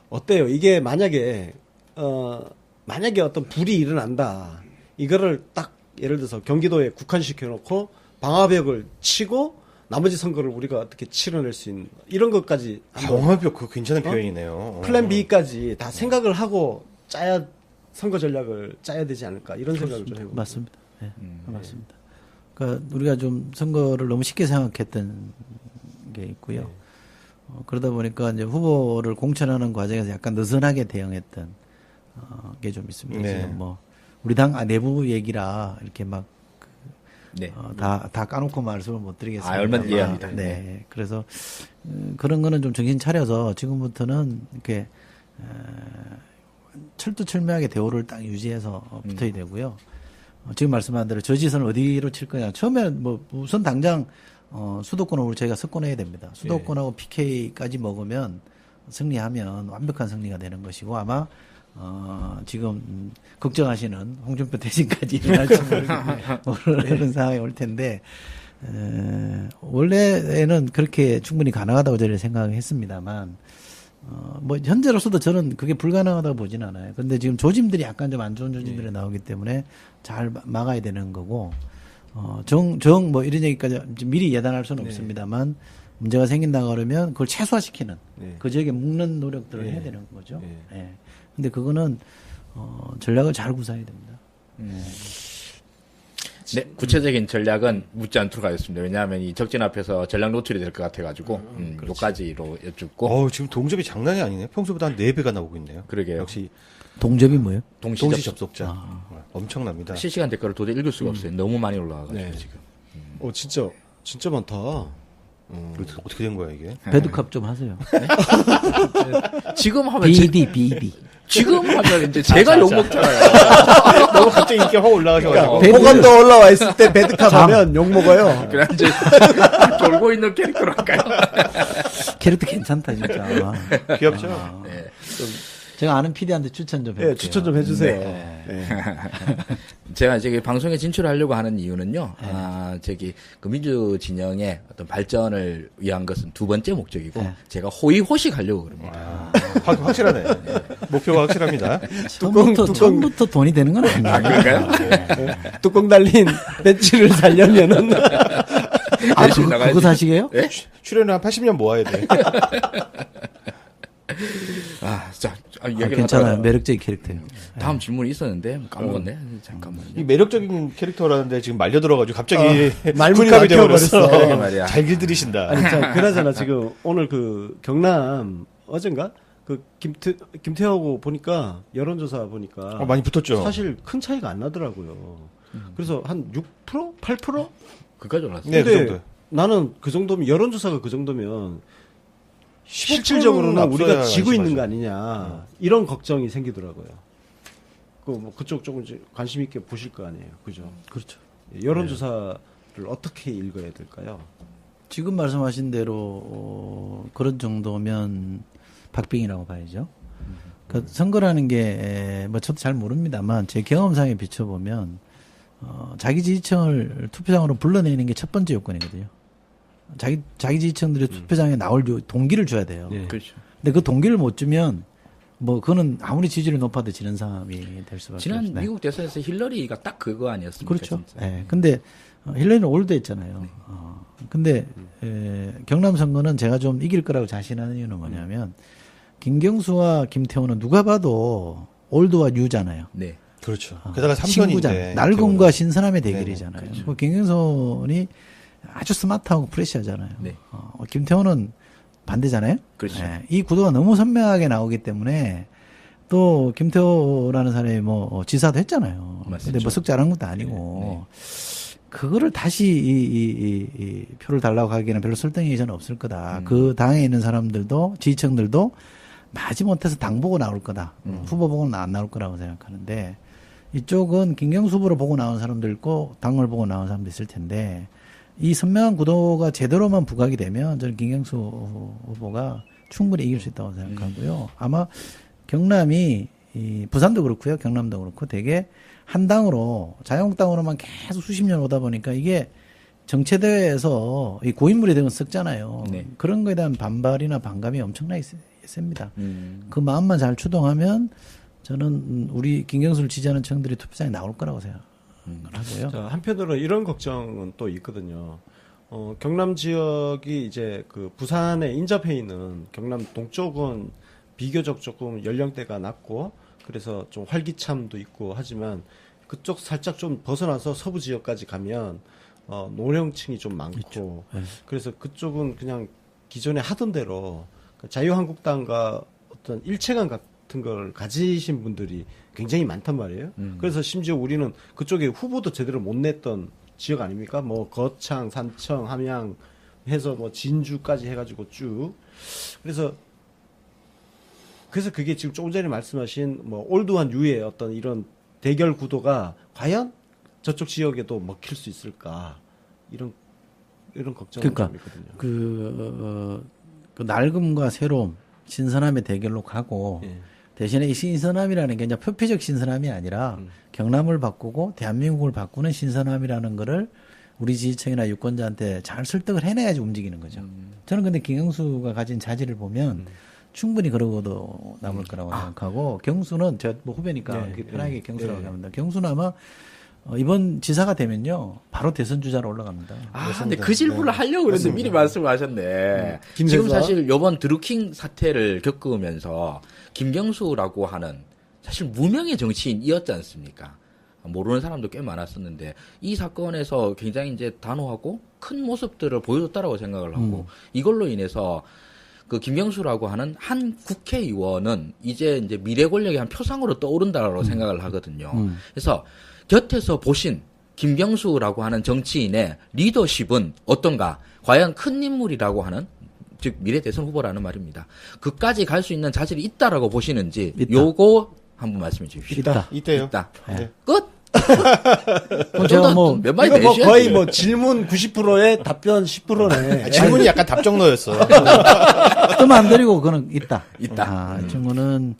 어때요? 이게 만약에 어떤 불이 일어난다. 이거를 딱 예를 들어서 경기도에 국한시켜놓고 방화벽을 치고 나머지 선거를 우리가 어떻게 치러낼 수 있는 이런 것까지 방화벽 그거 괜찮은 표현이네요. 플랜 B까지 다 생각을 하고 선거 전략을 짜야 되지 않을까 이런 생각을 좀 해봅니다. 맞습니다. 네, 맞습니다. 그러니까 우리가 좀 선거를 너무 쉽게 생각했던 게 있고요. 그러다 보니까 이제 후보를 공천하는 과정에서 약간 느슨하게 대응했던 게 좀 있습니다. 네. 지금 뭐 우리 당 내부 얘기라 이렇게 막 네. 다 까놓고 말씀을 못 드리겠습니다. 얼마나 이해합니다. 네. 그래서 그런 거는 좀 정신 차려서 지금부터는 이렇게 철두철미하게 대우를 딱 유지해서 붙어야 되고요. 지금 말씀한 대로 저지선을 어디로 칠 거냐. 처음에는 뭐 우선 당장 수도권으로 저희가 석권해야 됩니다. 수도권하고 PK까지 먹으면 승리하면 완벽한 승리가 되는 것이고 아마 지금 걱정하시는 홍준표 대신까지 일어날지 모르는 상황이 올 텐데 원래는 그렇게 충분히 가능하다고 저는 생각했습니다만 뭐 현재로서도 저는 그게 불가능하다고 보진 않아요. 근데 지금 조짐들이 약간 좀 안 좋은 조짐들이 나오기 때문에 잘 막아야 되는 거고 뭐 이런 얘기까지 미리 예단할 수는 없습니다만 문제가 생긴다 그러면 그걸 최소화시키는 네. 그 지역에 묶는 노력들을 해야 되는 거죠. 예. 근데 그거는 전략을 잘 구사해야 됩니다. 네, 구체적인 전략은 묻지 않도록 하겠습니다. 왜냐하면 이 적진 앞에서 전략 노출이 될 것 같아가지고 요까지로 여쭙고 지금 동접이 장난이 아니네요. 평소보다 한 4배가 나오고 있네요. 그러게요. 역시 동접이 뭐예요? 동시 동시 접속. 접속자. 엄청납니다. 실시간 댓글을 도저히 읽을 수가 없어요. 너무 많이 올라와가지고 네. 지금. 진짜 많다. 어떻게 된 거야 이게? 배드캅 좀 하세요. 지금 하면 BD. 지금 하면 이제 제가 욕 먹잖아요. 너무 갑자기 인기가 확 올라가셔가지고. 호감도 올라와 있을 때 배드캅 하면 욕 먹어요. 그래 이제 졸고 있는 캐릭터로 할까요? 캐릭터 괜찮다 진짜. 귀엽죠? 네. 제가 아는 PD한테 추천 좀 해볼게요. 네, 추천 좀 해주세요. 네. 제가 이제 방송에 진출하려고 하는 이유는요. 그 민주 진영의 어떤 발전을 위한 것은 두 번째 목적이고 제가 호의호식 하려고 그럽니다. 확실하네. 목표가 확실합니다. 처음부터 돈이 되는 건 아니에요. 아, 그런가요? 뚜껑 달린 벤치를 살려면은 열심히 나가야지. 그거 사시게요? 네? 출연을 한 80년 모아야 돼. 괜찮아요. 매력적인 캐릭터예요. 다음 질문이 있었는데 까먹었네. 잠깐만요. 이 매력적인 캐릭터라는데 지금 말려들어가지고 갑자기 말문이 군인감이 막혀버렸어. 되어버렸어. 그러게 말이야. 잘 길들이신다. 아니, 그나저나 지금 오늘 그 경남 어젠가 그 김태하고 보니까 여론조사 보니까 많이 붙었죠. 사실 큰 차이가 안 나더라고요. 그래서 한 6%? 8%? 그까지 올랐어요. 네, 그 근데 정도. 나는 그 정도면 여론조사가 그 정도면 15% 실질적으로는 우리가 앞서야 지고 있는 안심하죠. 거 아니냐 이런 걱정이 생기더라고요. 그쪽 조금 관심 있게 보실 거 아니에요, 그죠? 그렇죠. 여론조사를 어떻게 읽어야 될까요? 지금 말씀하신 대로 그런 정도면 박빙이라고 봐야죠. 그러니까 선거라는 게 뭐 저도 잘 모릅니다만 제 경험상에 비춰보면 자기 지지층을 투표장으로 불러내는 게 첫 번째 요건이거든요. 자기 지지층들이 투표장에 나올 동기를 줘야 돼요. 예. 그렇죠. 근데 그 동기를 못 주면 뭐 그거는 아무리 지지율이 높아도 지는 사람이 될 수밖에 지난 없어요. 미국 대선에서 힐러리가 딱 그거 아니었습니까? 그렇죠. 진짜. 예. 근데 힐러리는 올드했잖아요. 근데 경남 선거는 제가 좀 이길 거라고 자신하는 이유는 뭐냐면 김경수와 김태호는 누가 봐도 올드와 뉴잖아요. 네. 그렇죠. 게다가 신구장, 3선인데. 날검과 신선함의 대결이잖아요. 네, 그렇죠. 그 김경선이 아주 스마트하고 프레시하잖아요. 네. 김태호는 반대잖아요. 그렇죠. 예, 이 구도가 너무 선명하게 나오기 때문에 또 김태호라는 사람이 뭐 지사도 했잖아요. 맞습니다. 근데 뭐 썩 잘한 것도 아니고 그거를 다시 이 표를 달라고 하기에는 별로 설득력이 저는 없을 거다. 그 당에 있는 사람들도 지지층들도 마지못해서 당 보고 나올 거다. 후보 보고는 안 나올 거라고 생각하는데 이쪽은 김경수 후보를 보고 나온 사람도 있고 당을 보고 나온 사람도 있을 텐데 이 선명한 구도가 제대로만 부각이 되면 저는 김경수 후보가 충분히 이길 수 있다고 생각하고요. 아마 경남이 부산도 그렇고요. 경남도 그렇고 되게 한 당으로 자유한국당으로만 계속 수십 년 오다 보니까 이게 정체대회에서 이 고인물이 되면 썩잖아요. 네. 그런 거에 대한 반발이나 반감이 엄청나게 셉니다. 그 마음만 잘 추동하면 저는 우리 김경수를 지지하는 층들이 투표장에 나올 거라고 생각하고요. 자, 한편으로 이런 걱정은 또 있거든요. 경남 지역이 이제 그 부산에 인접해 있는 경남 동쪽은 비교적 조금 연령대가 낮고 그래서 좀 활기참도 있고 하지만 그쪽 살짝 좀 벗어나서 서부 지역까지 가면 노령층이 좀 많고 그래서 그쪽은 그냥 기존에 하던 대로 자유한국당과 어떤 일체감 같은 걸 가지신 분들이 굉장히 많단 말이에요. 그래서 심지어 우리는 그쪽에 후보도 제대로 못 냈던 지역 아닙니까? 뭐 거창, 산청, 함양 해서 뭐 진주까지 해가지고 쭉. 그래서 그게 지금 조금 전에 말씀하신 뭐 올드한 유의 어떤 이런 대결 구도가 과연 저쪽 지역에도 먹힐 수 있을까 이런 걱정이 그러니까 좀 있거든요. 그 낡음과 새로움, 신선함의 대결로 가고 예. 대신에 이 신선함이라는 게 이제 표피적 신선함이 아니라 경남을 바꾸고 대한민국을 바꾸는 신선함이라는 거를 우리 지지층이나 유권자한테 잘 설득을 해내야지 움직이는 거죠. 저는 근데 김경수가 가진 자질을 보면 충분히 그러고도 남을 거라고 생각하고 경수는 저 뭐 후배니까 편하게 경수라고 합니다. 경수는 아마 이번 지사가 되면요 바로 대선 주자로 올라갑니다. 근데 그 질문을 하려고 그랬는데 미리 말씀을 하셨네. 지금 사실 요번 드루킹 사태를 겪으면서 김경수라고 하는 사실 무명의 정치인이었지 않습니까? 모르는 사람도 꽤 많았었는데 이 사건에서 굉장히 이제 단호하고 큰 모습들을 보여줬다라고 생각을 하고 이걸로 인해서 그 김경수라고 하는 한 국회의원은 이제 미래 권력의 한 표상으로 떠오른다라고 생각을 하거든요. 그래서 곁에서 보신 김경수라고 하는 정치인의 리더십은 어떤가? 과연 큰 인물이라고 하는 즉 미래 대선 후보라는 말입니다. 그까지 갈 수 있는 자질이 있다라고 보시는지 있다. 요거 한번 말씀해 주십시오. 이때요. 있다. 네. 끝. 제가 뭐 몇 마디 이거 뭐 내셔야지. 거의 뭐 질문 90%에 답변 10%네. 질문이 약간 답정너였어. 뜸 안 들이고 그거는 있다. 있다. 이 친구는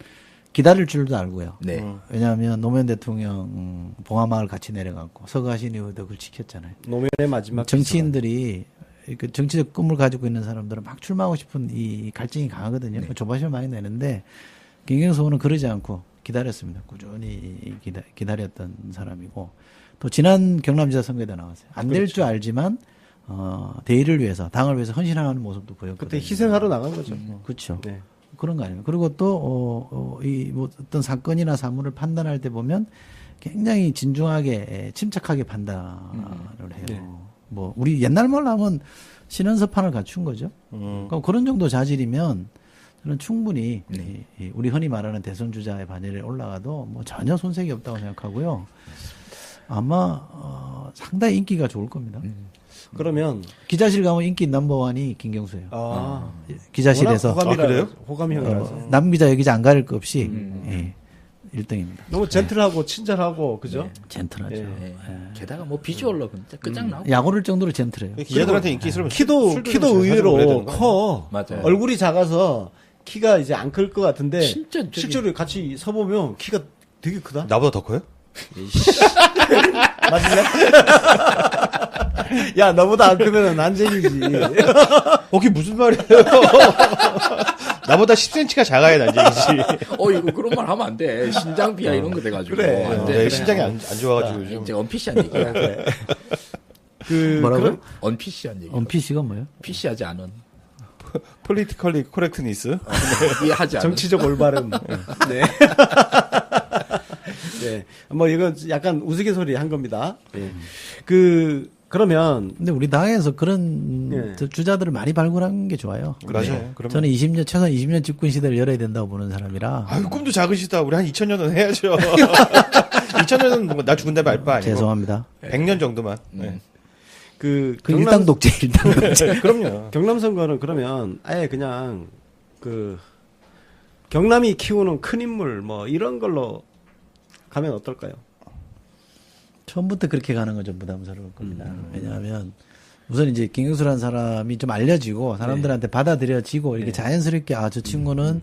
기다릴 줄도 알고요. 네. 왜냐하면 노무현 대통령 봉화마을 같이 내려갔고 서가신 이후도 그걸 지켰잖아요. 노무현의 마지막 정치인들이 그 정치적 꿈을 가지고 있는 사람들은 막 출마하고 싶은 이 갈증이 강하거든요. 조바심을 많이 내는데 김경수 의원은 그러지 않고 기다렸습니다. 꾸준히 기다렸던 사람이고 또 지난 경남지사 선거에도 나왔어요. 안 될 줄 알지만 대의를 위해서 당을 위해서 헌신하는 모습도 보였거든요. 그때 희생하러 나간 거죠. 그렇죠. 네. 그런 거 아닙니까? 그리고 또 뭐 어떤 사건이나 사물을 판단할 때 보면 굉장히 진중하게 침착하게 판단을 해요. 네. 뭐 우리 옛날 말로 하면 신원서판을 갖춘 거죠. 그러니까 그런 정도 자질이면 저는 충분히 이 우리 흔히 말하는 대선 주자의 반열에 올라가도 뭐 전혀 손색이 없다고 생각하고요. 아마 상당히 인기가 좋을 겁니다. 그러면 기자실 가면 인기 넘버원이 김경수예요. 기자실에서 그래요? 호감형이라서 남 기자 여기자 안 가릴 것 없이 1등입니다. 너무 젠틀하고 친절하고 그죠? 젠틀하죠. 네. 게다가 뭐 비주얼로 진짜 끝장나고. 약오를 정도로 젠틀해요. 기자들한테 인기 있으면 키도 술도 좀 자주 의외로 먹어야 되는 거 아니에요? 커. 맞아요. 얼굴이 작아서 키가 이제 안 클 것 같은데 진짜 저기- 실제로 같이 서 보면 키가 되게 크다. 나보다 더 커요? 맞을래? 야, 너보다 안 크면 난쟁이지. 그게 무슨 말이에요? 나보다 10cm가 작아야 난쟁이지. 이거 그런 말 하면 안 돼. 신장 비하 이런 거 돼가지고. 그래. 안 돼. 네, 신장이 안 좋아가지고 요즘. 이제 언피시한 얘기야. 뭐라고요? 언피시한 얘기. 언피시가 뭐예요? 피시하지 않은. 폴리티컬리 코렉트니스. 이해하지 않은. 정치적 올바름. 네. 네. 뭐 이건 약간 우스갯소리 한 겁니다. 예. 그러면 근데 우리 당에서 그런 예. 주자들을 많이 발굴한 게 좋아요. 맞아요. 그럼 저는 최소한 20년 집권 시대를 열어야 된다고 보는 사람이라. 아유, 꿈도 작으시다. 우리 한 2000년은 해야죠. 2000년은 뭔가 나 죽은 다음에 알 바 아니고. 죄송합니다. 100년 정도만. 네. 그 일당 독재, 일당 독재. 그럼요. 경남 선거는 그러면 아예 그냥 경남이 키우는 큰 인물 뭐 이런 걸로 가면 어떨까요? 처음부터 그렇게 가는 건 좀 부담스러울 겁니다. 왜냐하면 우선 이제 김경수라는 사람이 좀 알려지고 사람들한테 받아들여지고 이렇게 자연스럽게 저 친구는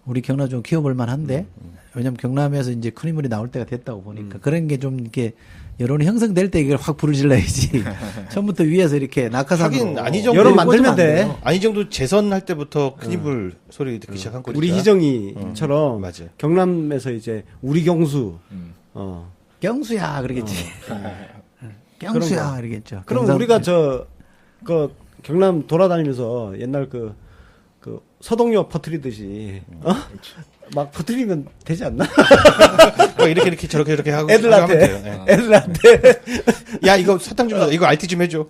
우리 경남 좀 키워볼 만한데 왜냐하면 경남에서 이제 큰 인물이 나올 때가 됐다고 보니까 그런 게 좀 이렇게 여론이 형성될 때 이걸 확 부르질러야지. 처음부터 위에서 이렇게 낙하산으로 하긴 안희정도 여론 만들면 돼. 안희정도 재선할 때부터 큰 입을 소리 듣기 시작한 거니까. 우리 희정이처럼 맞아요. 경남에서 이제 우리 경수 경수야 그러겠지. 경수야 그러겠죠. 그럼 우리가 경남 돌아다니면서 옛날 그 서동요 퍼뜨리듯이 막 퍼뜨리면 되지 않나? 이렇게 저렇게 하고 애들한테 하면 돼요. 애들한테 야 이거 사탕 좀 이거 RT 좀 해줘.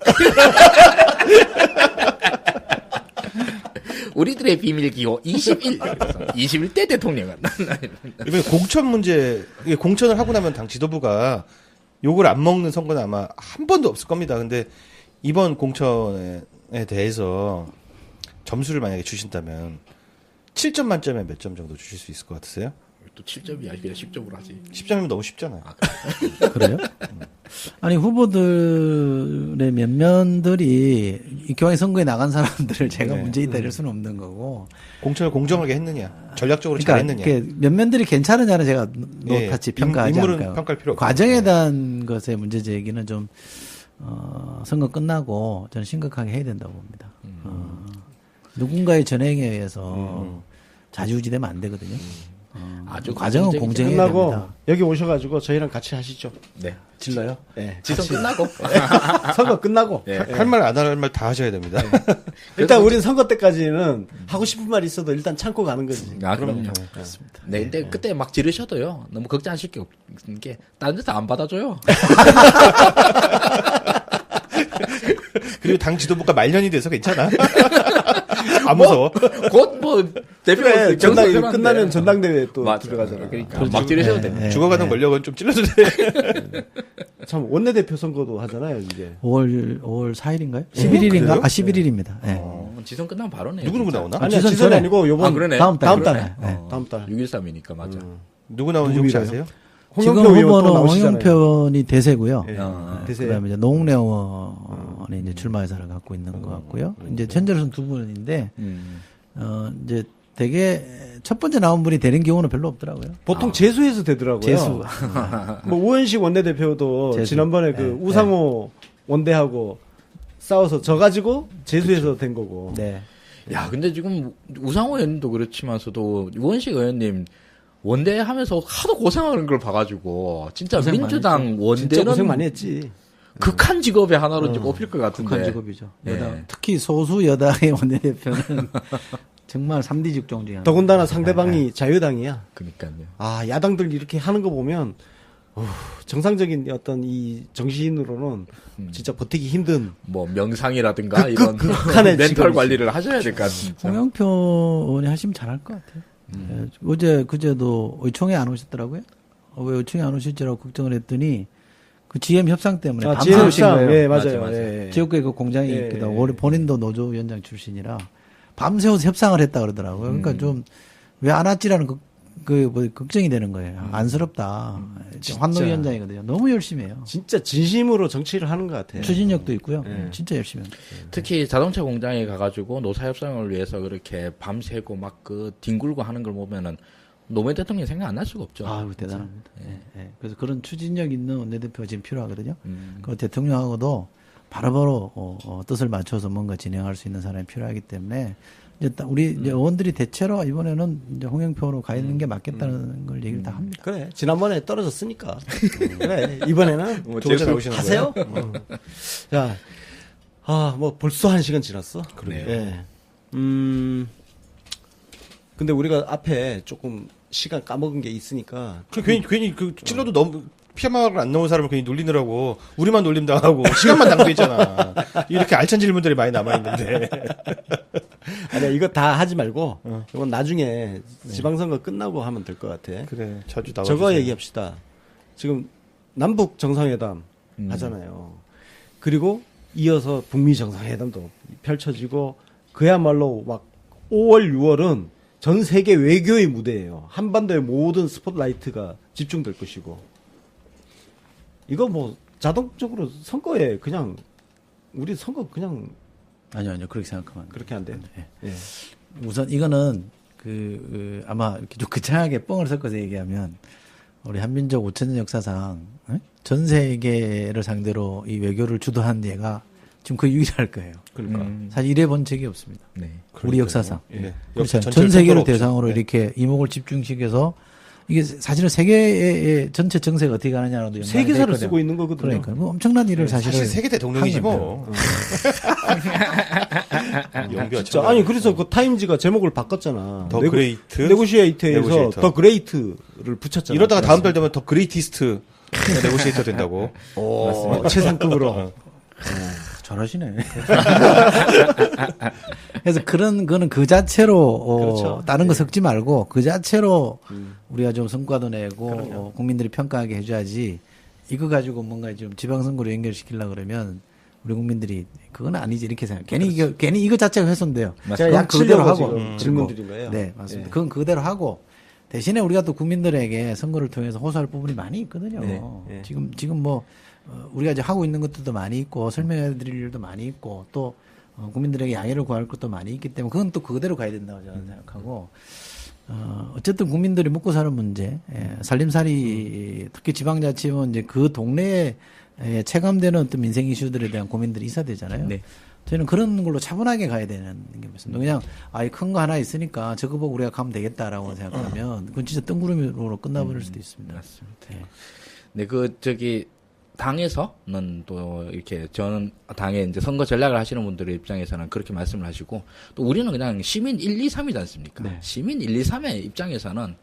우리들의 비밀 기호 21. 21대 대통령은. 이번에 공천 문제, 이게 공천을 하고 나면 당 지도부가 욕을 안 먹는 선거는 아마 한 번도 없을 겁니다. 근데 이번 공천에 대해서 점수를 만약에 주신다면 7점 만점에 몇 점 정도 주실 수 있을 것 같으세요? 또 7점이야. 그냥 10점으로 하지. 10점이면 너무 쉽잖아요. 그래요? 아니 후보들의 면면들이 이 교황 선거에 나간 사람들을 제가 문제 있다 이럴 수는 없는 거고. 공천을 공정하게 했느냐, 전략적으로 그러니까 잘했느냐. 이렇게 면면들이 괜찮으냐는 제가 같이 평가하지 인물은 않을까요? 평가할 필요 없고. 과정에 대한 것의 문제 제기는 좀 선거 끝나고 저는 심각하게 해야 된다고 봅니다. 누군가의 전행에 의해서 자주우지되면 안 되거든요. 아주 과정은 공정이죠. 공정해야 끝나고 됩니다. 여기 오셔가지고 저희랑 같이 하시죠. 네. 질러요? 네. 지선 끝나고. 선거 끝나고. 네. 할 말 안 할 말 다 하셔야 됩니다. 일단 우린 선거 때까지는 하고 싶은 말 있어도 일단 참고 가는 거지. 아, 그럼요. 그렇습니다. 네, 근데 그때 막 지르셔도요. 너무 걱정하실 게 없는 게 다른 데서 안 받아줘요. 그리고 당 지도부가 말년이 돼서 괜찮아. 안 무서워. 곧 뭐 대표가 그래, 전당 경선 끝나면 전당대회 또 맞아. 들어가잖아. 그러니까 막 지르셔도 돼요. 네. 죽어가는 권력은 좀 찔러도 돼. 참 원내대표 선거도 하잖아요, 이제. 5월 4일인가요? 11일인가? 그래요? 아, 11일입니다. 네. 지선 끝나면 바로네요. 누구 진짜. 나오나? 아니, 지선 지선이 전에. 아니고 요번 아, 그러네. 다음 달. 다음 달. 그러네. 네. 다음 달. 6.13이니까 맞아. 누구 나오는지 혹시 아세요? 지금 홍영표 의원 또 후보는 나오시잖아요. 홍영표이 대세고요. 예. 그 다음에 이제 노웅래 의원이 이제 출마 의사를 갖고 있는 것 같고요. 이제 현재로서는 두 분인데, 이제 되게 첫 번째 나온 분이 되는 경우는 별로 없더라고요. 보통 재수해서 되더라고요. 재수. 뭐 우원식 원내대표도 재수. 지난번에 그 네. 우상호 원대하고 싸워서 져가지고 재수해서 된 거고. 네. 야, 근데 지금 우상호 의원님도 그렇지만서도 우원식 의원님 원대 하면서 하도 고생하는 걸 봐가지고 진짜 고생 많이 민주당 진짜 원대는 고생 많이 했지. 극한 직업의 하나로 이제 꼽힐 것 같은데. 북한 직업이죠. 예. 여당. 특히 소수 여당의 원내대표는 정말 3D 직종 중에 하나. 더군다나 상대방이 자유당이야. 그러니까요. 아, 야당들 이렇게 하는 거 보면 정상적인 어떤 이 정신으로는 진짜 버티기 힘든. 뭐 명상이라든가 극, 이런 극한의 멘탈 직업이지. 관리를 하셔야 될 것 같습니다. 홍영표 의원이 하시면 잘할 것 같아요. 예, 그제도 의총에 안 오셨더라고요. 왜 의총에 안 오실지라고 걱정을 했더니 그 GM 협상 때문에 아, 밤새 오신 지혜협상. 거예요. 예, 맞아요. 맞아. 예. 지역구에 그 공장이 예, 있거든. 예. 원래 본인도 노조위원장 출신이라 밤새워서 협상을 했다 그러더라고요. 그러니까 좀 왜 안 왔지라는 걱정이 되는 거예요. 안쓰럽다. 환노위원장이거든요. 너무 열심히 해요. 진짜 진심으로 정치를 하는 것 같아요. 추진력도 있고요. 예. 진짜 열심히 합니다. 특히 자동차 공장에 가가지고 노사 협상을 위해서 그렇게 밤새고 막 그 뒹굴고 하는 걸 보면은 노무현 대통령 생각 안 날 수가 없죠. 아유, 대단합니다. 예, 예. 그래서 그런 추진력 있는 원내대표가 지금 필요하거든요. 그 대통령하고도 바로바로 뜻을 맞춰서 뭔가 진행할 수 있는 사람이 필요하기 때문에 이제 우리 이제 의원들이 대체로 이번에는 이제 홍영표로 가야 되는 게 맞겠다는 걸 얘기를 다 합니다. 그래. 지난번에 떨어졌으니까. 그래. 이번에는 뭐 재수 나오시는 하세요. 자, 뭐 벌써 1시간 지났어. 그러네요. 예. 근데 우리가 앞에 조금 시간 까먹은 게 있으니까. 괜히 그 찔러도 너무 피아마를 안 넣은 사람을 괜히 놀리느라고 우리만 놀림 당하고 시간만 낭비했잖아. 이렇게 알찬 질문들이 많이 남아 있는데. 아니야, 이거 다 하지 말고, 이건 나중에 지방선거 끝나고 하면 될 것 같아. 그래, 자주 나와. 저거 얘기합시다. 지금 남북 정상회담 하잖아요. 그리고 이어서 북미 정상회담도 펼쳐지고, 그야말로 막 5월, 6월은 전 세계 외교의 무대예요. 한반도의 모든 스포트라이트가 집중될 것이고. 이거 뭐 자동적으로 선거에 그냥 우리 선거 그냥 아니요, 그렇게 생각하면 안 돼요. 그렇게 안 돼요. 예. 우선 이거는 아마 이렇게 좀 거창하게 뻥을 섞어서 얘기하면 우리 한민족 5천년 역사상 전 세계를 상대로 이 외교를 주도한 예가 지금 거의 유일할 거예요. 그러니까. 사실 이래 본 적이 없습니다. 네. 우리 역사상. 예. 그렇죠. 전체를 전 세계를 손가락 없이. 대상으로 네. 이렇게 이목을 집중시켜서 이게 사실은 세계의 전체 정세가 어떻게 가느냐로도 연관이 세계사를 돼 있거든요. 쓰고 있는 거거든요. 그러니까 뭐 엄청난 일을 사실은 사실 세계 대통령이지 한 뭐. 용비가 진짜 아니 그래서 그 타임즈가 제목을 바꿨잖아. 더 그레이트? 네고시에이터에서 네고시에이터. 더 그레이트를 붙였잖아. 이러다가 다음 달 되면 더 그레이티스트 네고시에이터 된다고. 최상급으로. 잘하시네. 그래서 그런 거는 그 자체로 그렇죠. 다른 거 섞지 말고 그 자체로 우리가 좀 성과도 내고 국민들이 평가하게 해줘야지 이거 가지고 뭔가 좀 지방선거로 연결시키려고 그러면 우리 국민들이 그건 아니지 이렇게 생각. 괜히 이거 자체가 훼손돼요. 제가 그건 그대로 약치려고 하고 지금 질문 드린 거예요. 네, 맞습니다. 예. 그건 그대로 하고 대신에 우리가 또 국민들에게 선거를 통해서 호소할 부분이 많이 있거든요. 네, 네. 지금 뭐 우리가 이제 하고 있는 것들도 많이 있고 설명해 드릴 일도 많이 있고 또 국민들에게 양해를 구할 것도 많이 있기 때문에 그건 또 그대로 가야 된다고 저는 생각하고 어쨌든 국민들이 먹고 사는 문제, 살림살이 특히 지방자치면 이제 그 동네에 체감되는 어떤 민생 이슈들에 대한 고민들이 있어야 되잖아요. 네. 저희는 그런 걸로 차분하게 가야 되는 게 있습니다. 그냥 큰 거 하나 있으니까 저거 보고 우리가 가면 되겠다라고 생각하면 그건 진짜 뜬구름으로 끝나버릴 수도 있습니다. 맞습니다. 네. 네, 당에서는 또 이렇게 저는 당에 이제 선거 전략을 하시는 분들의 입장에서는 그렇게 말씀을 하시고 또 우리는 그냥 시민 1, 2, 3이지 않습니까? 네. 시민 1, 2, 3의 입장에서는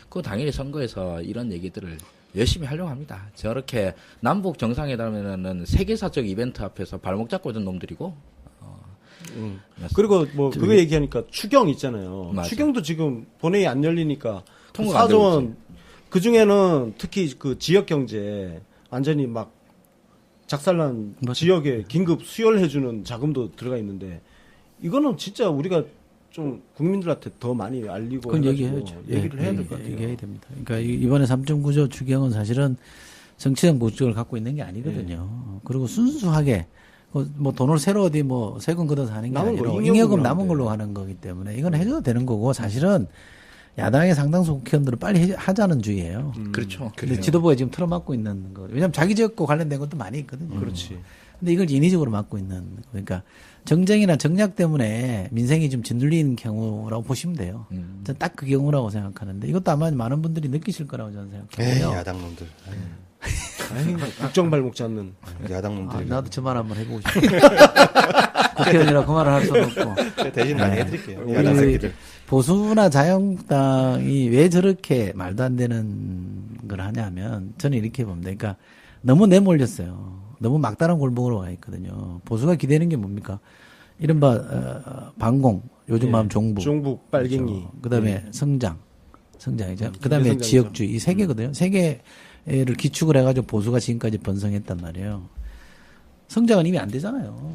그 당연히 선거에서 이런 얘기들을 열심히 하려고 합니다. 저렇게 남북 정상회담에는 세계사적 이벤트 앞에서 발목 잡고 있는 놈들이고 그리고 뭐 그거 얘기하니까 추경 있잖아요. 맞아. 추경도 지금 본회의 안 열리니까 통과가 안 되고 4조 원 그 중에는 특히 그 지역 경제 완전히 막 작살난 맞아요. 지역에 긴급 수혈해주는 자금도 들어가 있는데 이거는 진짜 우리가 좀 국민들한테 더 많이 알리고 그건 해가지고 얘기해야죠. 얘기를 해야 될 것 같아요. 얘기해야 됩니다. 그러니까 이번에 3.9조 추경은 사실은 정치적 목적을 갖고 있는 게 아니거든요. 그리고 순수하게 뭐 돈을 새로 어디 뭐 세금 걷어서 하는 게 남은 거, 아니라 잉여금으로 잉여금 남은 하는데. 걸로 하는 거기 때문에 이건 해줘도 되는 거고 사실은 야당의 상당수 국회의원들은 빨리 하자는 주의예요. 그렇죠. 근데 지도부가 지금 틀어막고 있는 거. 왜냐하면 자기 지역과 관련된 것도 많이 있거든요. 그렇지. 근데 이걸 인위적으로 막고 있는 거. 그러니까 정쟁이나 정략 때문에 민생이 좀 짓눌리는 경우라고 보시면 돼요. 저는 딱 그 경우라고 생각하는데 이것도 아마 많은 분들이 느끼실 거라고 저는 에이, 생각해요. 야당놈들. 국정 발목 잡는. 야당놈들. 나도 저 말 한번 해보고 싶어요. 국회의원이라 그 말을 할 수는 없고. 제가 대신 많이 해드릴게요. 우리 야당 새끼들. 보수나 자유한국당이 왜 저렇게 말도 안 되는 걸 하냐면 저는 이렇게 봅니다. 그러니까 너무 내몰렸어요. 너무 막다른 골목으로 가 있거든요. 보수가 기대는 게 뭡니까? 이른바 방공, 요즘 하면 종북, 종북, 빨갱이. 그다음에 성장이죠. 그다음에 성장이죠. 지역주의 이 세 개거든요. 세 개를 기축을 해가지고 보수가 지금까지 번성했단 말이에요. 성장은 이미 안 되잖아요.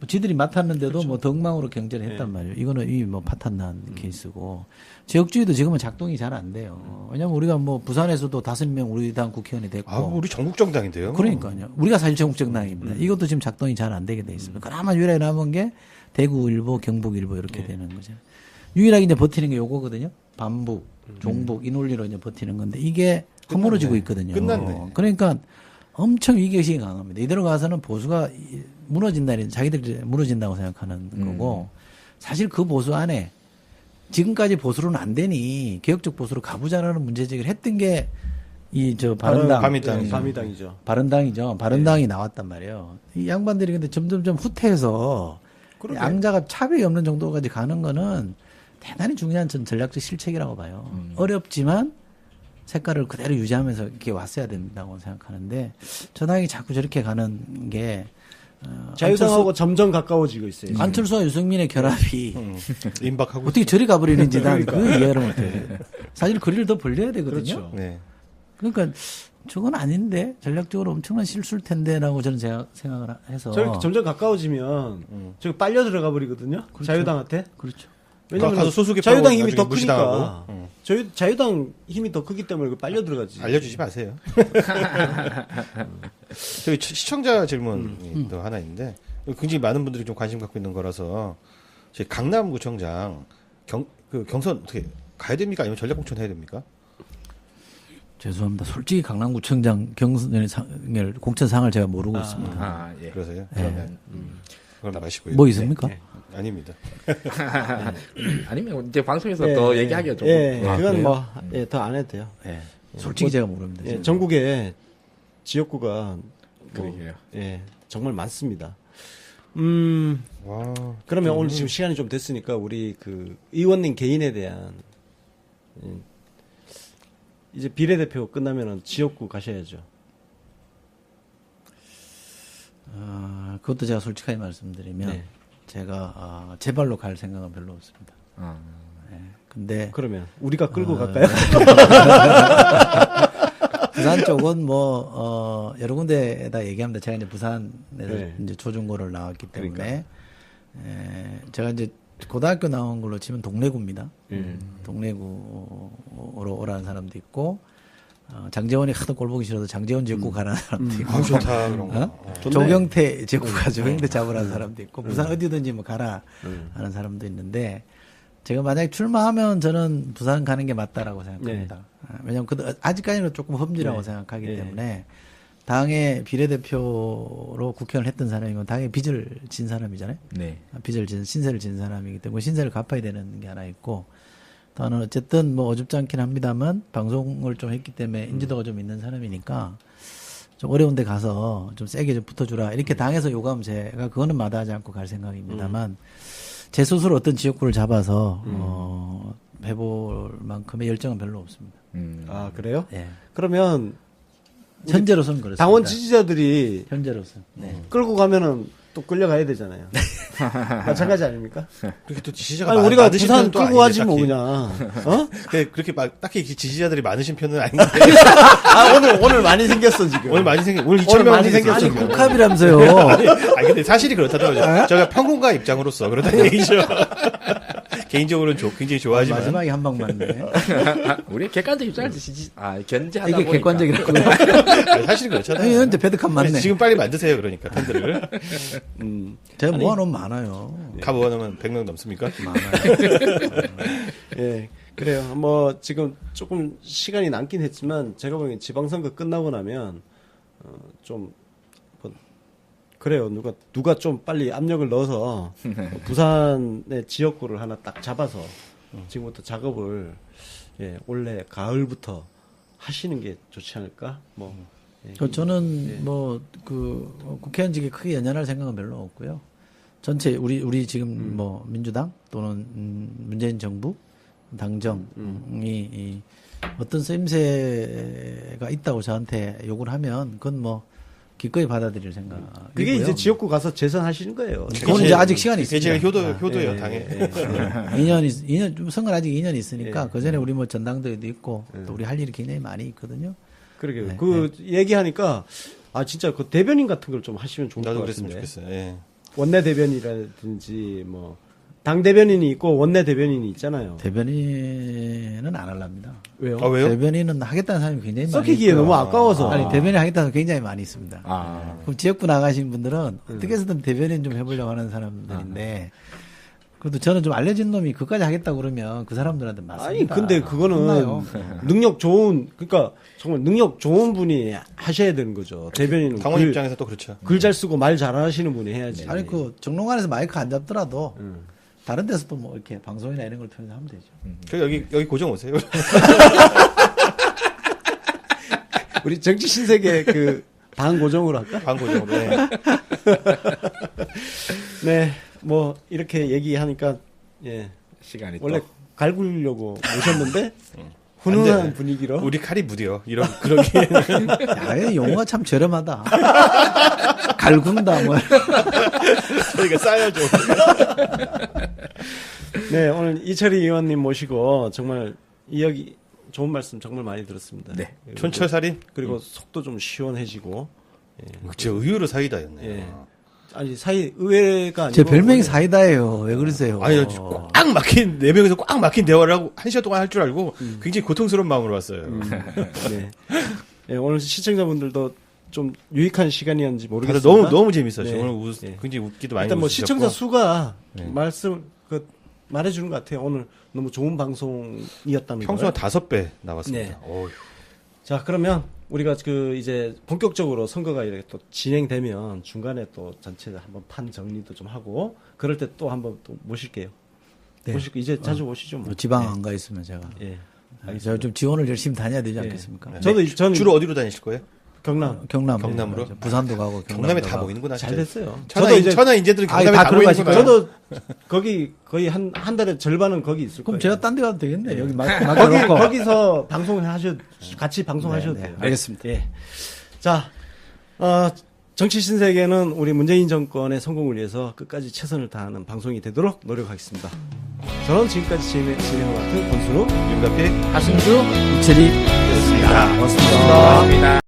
뭐 지들이 맡았는데도 뭐 덕망으로 경제를 했단 말이에요. 이거는 이미 뭐 파탄난 케이스고 지역주의도 지금은 작동이 잘 안 돼요. 왜냐면 우리가 뭐 부산에서도 5명 우리 당 국회의원이 됐고. 아, 우리 전국정당인데요. 그러니까요. 우리가 사실 전국정당입니다. 이것도 지금 작동이 잘 안 되게 돼 있습니다. 그나마 유일하게 남은 게 대구 일보, 경북 일보 이렇게 되는 거죠. 유일하게 이제 버티는 게 요거거든요. 반북, 종북 이 논리로 이제 버티는 건데 이게 허물어지고 있거든요. 끝났네. 그러니까 엄청 위기의식이 강합니다. 이대로 가서는 보수가 무너진다는 자기들이 무너진다고 생각하는 거고 사실 그 보수 안에 지금까지 보수로는 안 되니 개혁적 보수로 가보자라는 문제제기를 했던 게 이 저 바른당, 바미당이죠. 바른당이죠. 바른당이 나왔단 말이에요. 이 양반들이 근데 점점점 후퇴해서 그러게. 양자가 차별이 없는 정도까지 가는 거는 대단히 중요한 전 전략적 실책이라고 봐요. 어렵지만 색깔을 그대로 유지하면서 이렇게 왔어야 된다고 생각하는데 저 당이 자꾸 저렇게 가는 게 자유당하고 점점 가까워지고 있어요. 안철수와 유승민의 결합이 임박하고. 어떻게 저리 가버리는지 난 그 이해를 못해요. 사실 거리를 더 벌려야 되거든요. 그렇죠. 네. 그러니까 저건 아닌데 전략적으로 엄청난 실수일 텐데라고 저는 생각을 해서 저렇게 점점 가까워지면 저기 빨려 들어가 버리거든요. 자유당한테. 그렇죠. 왜냐면 가서 소수기 자유당 파고 힘이 더 나중에 크니까. 무시당하고. 자유당 힘이 더 크기 때문에 빨려 들어가지. 알려주지 마세요. 저기 시청자 질문이 또 하나 있는데 굉장히 많은 분들이 좀 관심 갖고 있는 거라서 저희 강남구청장 경선 어떻게 가야 됩니까? 아니면 전략공천 해야 됩니까? 죄송합니다. 솔직히 강남구청장 경선의 공천상을 제가 모르고 있습니다. 아, 예. 그러세요? 그러면 그건 마시고요. 뭐 있습니까? 아닙니다. 아니면 이제 방송에서 또 얘기하기가 좀. 그건 뭐 더 안 해도 돼요. 솔직히 제가 모릅니다. 예, 전국에 지역구가 그러게요. 정말 많습니다. 와. 그러면 오늘 지금 시간이 좀 됐으니까 우리 그 의원님 개인에 대한 이제 비례대표 끝나면은 지역구 가셔야죠. 그것도 제가 솔직하게 말씀드리면 네. 제가 제 발로 갈 생각은 별로 없습니다. 근데 그러면 우리가 끌고 갈까요? 부산 쪽은 뭐 여러 군데에다 얘기합니다. 제가 이제 부산에서 네. 이제 초중고를 나왔기 때문에 제가 이제 고등학교 나온 걸로 치면 동래구입니다. 동래구로 오라는 사람도 있고 장재원이 하도 꼴 보기 싫어서 장재원 지역구 가라는 사람도 있고 좋다 그런 거. 조경태 지역구가 조경태 잡으라는 사람도 있고 부산 어디든지 뭐 가라 하는 사람도 있는데 제가 만약에 출마하면 저는 부산 가는 게 맞다라고 생각합니다. 왜냐하면 아직까지는 조금 험지라고 생각하기 때문에 당의 비례대표로 국회의원을 했던 사람이고 당의 빚을 진 사람이잖아요. 네. 신세를 진 사람이기 때문에 신세를 갚아야 되는 게 하나 있고 또 하나는 어쨌든 뭐 어줍지 않긴 합니다만 방송을 좀 했기 때문에 인지도가 좀 있는 사람이니까 좀 어려운 데 가서 좀 세게 좀 붙어주라. 이렇게 당에서 요구하면 제가 그거는 마다하지 않고 갈 생각입니다만 제 스스로 어떤 지역구를 잡아서 해볼 만큼의 열정은 별로 없습니다. 아, 그래요? 예. 그러면 현재로서는 그렇습니다. 당원 지지자들이 현재로서는. 네. 끌고 가면은 또 끌려가야 되잖아요. 마찬가지 아닙니까? 그렇게 또 지지자가 아니, 우리가 많으신 부산 편은 또 끌고 아닌데, 가지 뭐 딱히. 그냥. 어? 그렇게 막 딱히 지지자들이 많으신 편은 아닌데 아, 오늘 많이 생겼어, 지금. 오늘 많이 생긴 오늘 오늘 2,000명 많이 생겼어. 아니 지금. 국합이라면서요. 아니 근데 사실이 그렇다더라고요. 제가 평론가 입장으로서 그렇다는 얘기죠. 개인적으로는 굉장히 좋아하지만 마지막에 한 방 맞네. 우리 객관적 입장에서 견제하다 이게 보니까. 객관적이라고요. 아니, 사실이 그렇잖아요. 현재 배드값 맞네. 지금 빨리 만드세요. 그러니까 팬들을 제가 모아놓으면 많아요. 가 모아놓으면 100명 넘습니까? 예. 그래요. 뭐, 지금 조금 시간이 남긴 했지만, 제가 보기엔 지방선거 끝나고 나면, 좀, 뭐, 그래요. 누가 좀 빨리 압력을 넣어서, 부산의 지역구를 하나 딱 잡아서, 지금부터 작업을, 예, 올해 가을부터 하시는 게 좋지 않을까? 뭐, 예. 저는 뭐 국회의원직에 크게 연연할 생각은 별로 없고요. 전체 우리 지금 뭐 민주당 또는 문재인 정부 당정이 이 어떤 쓰임새가 있다고 저한테 요구를 하면 그건 뭐 기꺼이 받아들일 생각이고요. 그게 이제 지역구 가서 재선하시는 거예요. 그건 이제 아직 시간이 있습니다. 제가 효도예요, 당에. 2년 좀 선거는 아직 2년 있으니까 예. 그 전에 우리 뭐 전당대회도 있고 또 우리 할 일이 굉장히 많이 있거든요. 그러게요. 얘기하니까, 아, 진짜 그 대변인 같은 걸 좀 하시면 좋을 것 나도 같은데. 그랬으면 좋겠어요. 예. 원내 대변이라든지 뭐 당 대변인이 있고 원내 대변인이 있잖아요. 대변인은 안 하랍니다. 왜요? 아, 왜요? 대변인은 하겠다는 사람이 굉장히 많이 썩히기에 있고요. 너무 아까워서. 아니 대변인 하겠다는 사람이 굉장히 많이 있습니다. 아. 그럼 지역구 나가신 분들은 어떻게 해서든 대변인 좀 해보려고 하는 사람들인데 그래도 저는 좀 알려진 놈이 그까지 하겠다고 그러면 그 사람들한테 맞습니다. 아니 근데 그거는 혼나요. 능력 좋은 그러니까 정말 능력 좋은 분이 하셔야 되는 거죠. 대변인은 당원 입장에서 또 그렇죠. 글 잘 쓰고 말 잘하시는 분이 해야지. 아니 그 정론관에서 마이크 안 잡더라도 다른 데서도 뭐 이렇게 방송이나 이런 걸 통해서 하면 되죠. 여기 고정 오세요. 우리 정치 신세계 그 반고정으로 할까? 광고적으로. 네. 네, 뭐 이렇게 얘기하니까 예 시간이 원래 또. 갈구려고 모셨는데 안 훈훈한 돼. 분위기로. 우리 칼이 무뎌. 그러기에는. 야, 이 용어가 참 저렴하다. 갈군다 뭐. 저희가 쌓여줘. 네, 오늘 이철희 의원님 모시고 정말 이야기 좋은 말씀 정말 많이 들었습니다. 네. 그리고 촌철살인? 그리고 속도 좀 시원해지고. 저 의외로 사이다였네요. 예. 아니 사이 의외가 아니고 제 별명이 사이다예요. 왜 그러세요? 아니, 꽉 막힌, 네 명에서 꽉 막힌 대화를 하고, 한 시간 동안 할 줄 알고, 굉장히 고통스러운 마음으로 왔어요. 네. 네, 오늘 시청자분들도 좀 유익한 시간이었는지 다들 모르겠습니다. 너무 재밌었어요. 네. 오늘 네. 굉장히 웃기도 많이 일단 뭐 웃으셨고. 시청자 수가 네. 말해주는 것 같아요. 오늘 너무 좋은 방송이었다는 평소와 걸. 5배 나왔습니다. 네. 어휴. 자, 그러면 우리가 이제 본격적으로 선거가 이렇게 또 진행되면 중간에 또 전체 한번 판 정리도 좀 하고 그럴 때 또 한번 또 모실게요. 네. 모실게 이제 자주 오시죠. 뭐. 지방 안 가 있으면 제가. 예. 제가 좀 지원을 열심히 다녀야 되지 예. 않겠습니까? 저는 주로 어디로 다니실 거예요? 경남 경남으로? 부산도 가고 경남에 다 가고. 보이는구나. 잘 진짜. 됐어요. 천하 인재들은 아니, 경남에 다 다 보이는구나. 들어가시고요. 저도 거기 거의 한 달에 절반은 거기 있을 그럼 거예요. 제가 딴 데 가도 되겠네. 여기 거기서 같이 방송하셔도 네, 네. 돼요. 알겠습니다. 예. 자, 정치 신세계는 우리 문재인 정권의 성공을 위해서 끝까지 최선을 다하는 방송이 되도록 노력하겠습니다. 저는 지금까지 진행을 맡은 권수로 윤가피 하승주 이철이 였습니다. 고맙습니다. 고맙습니다.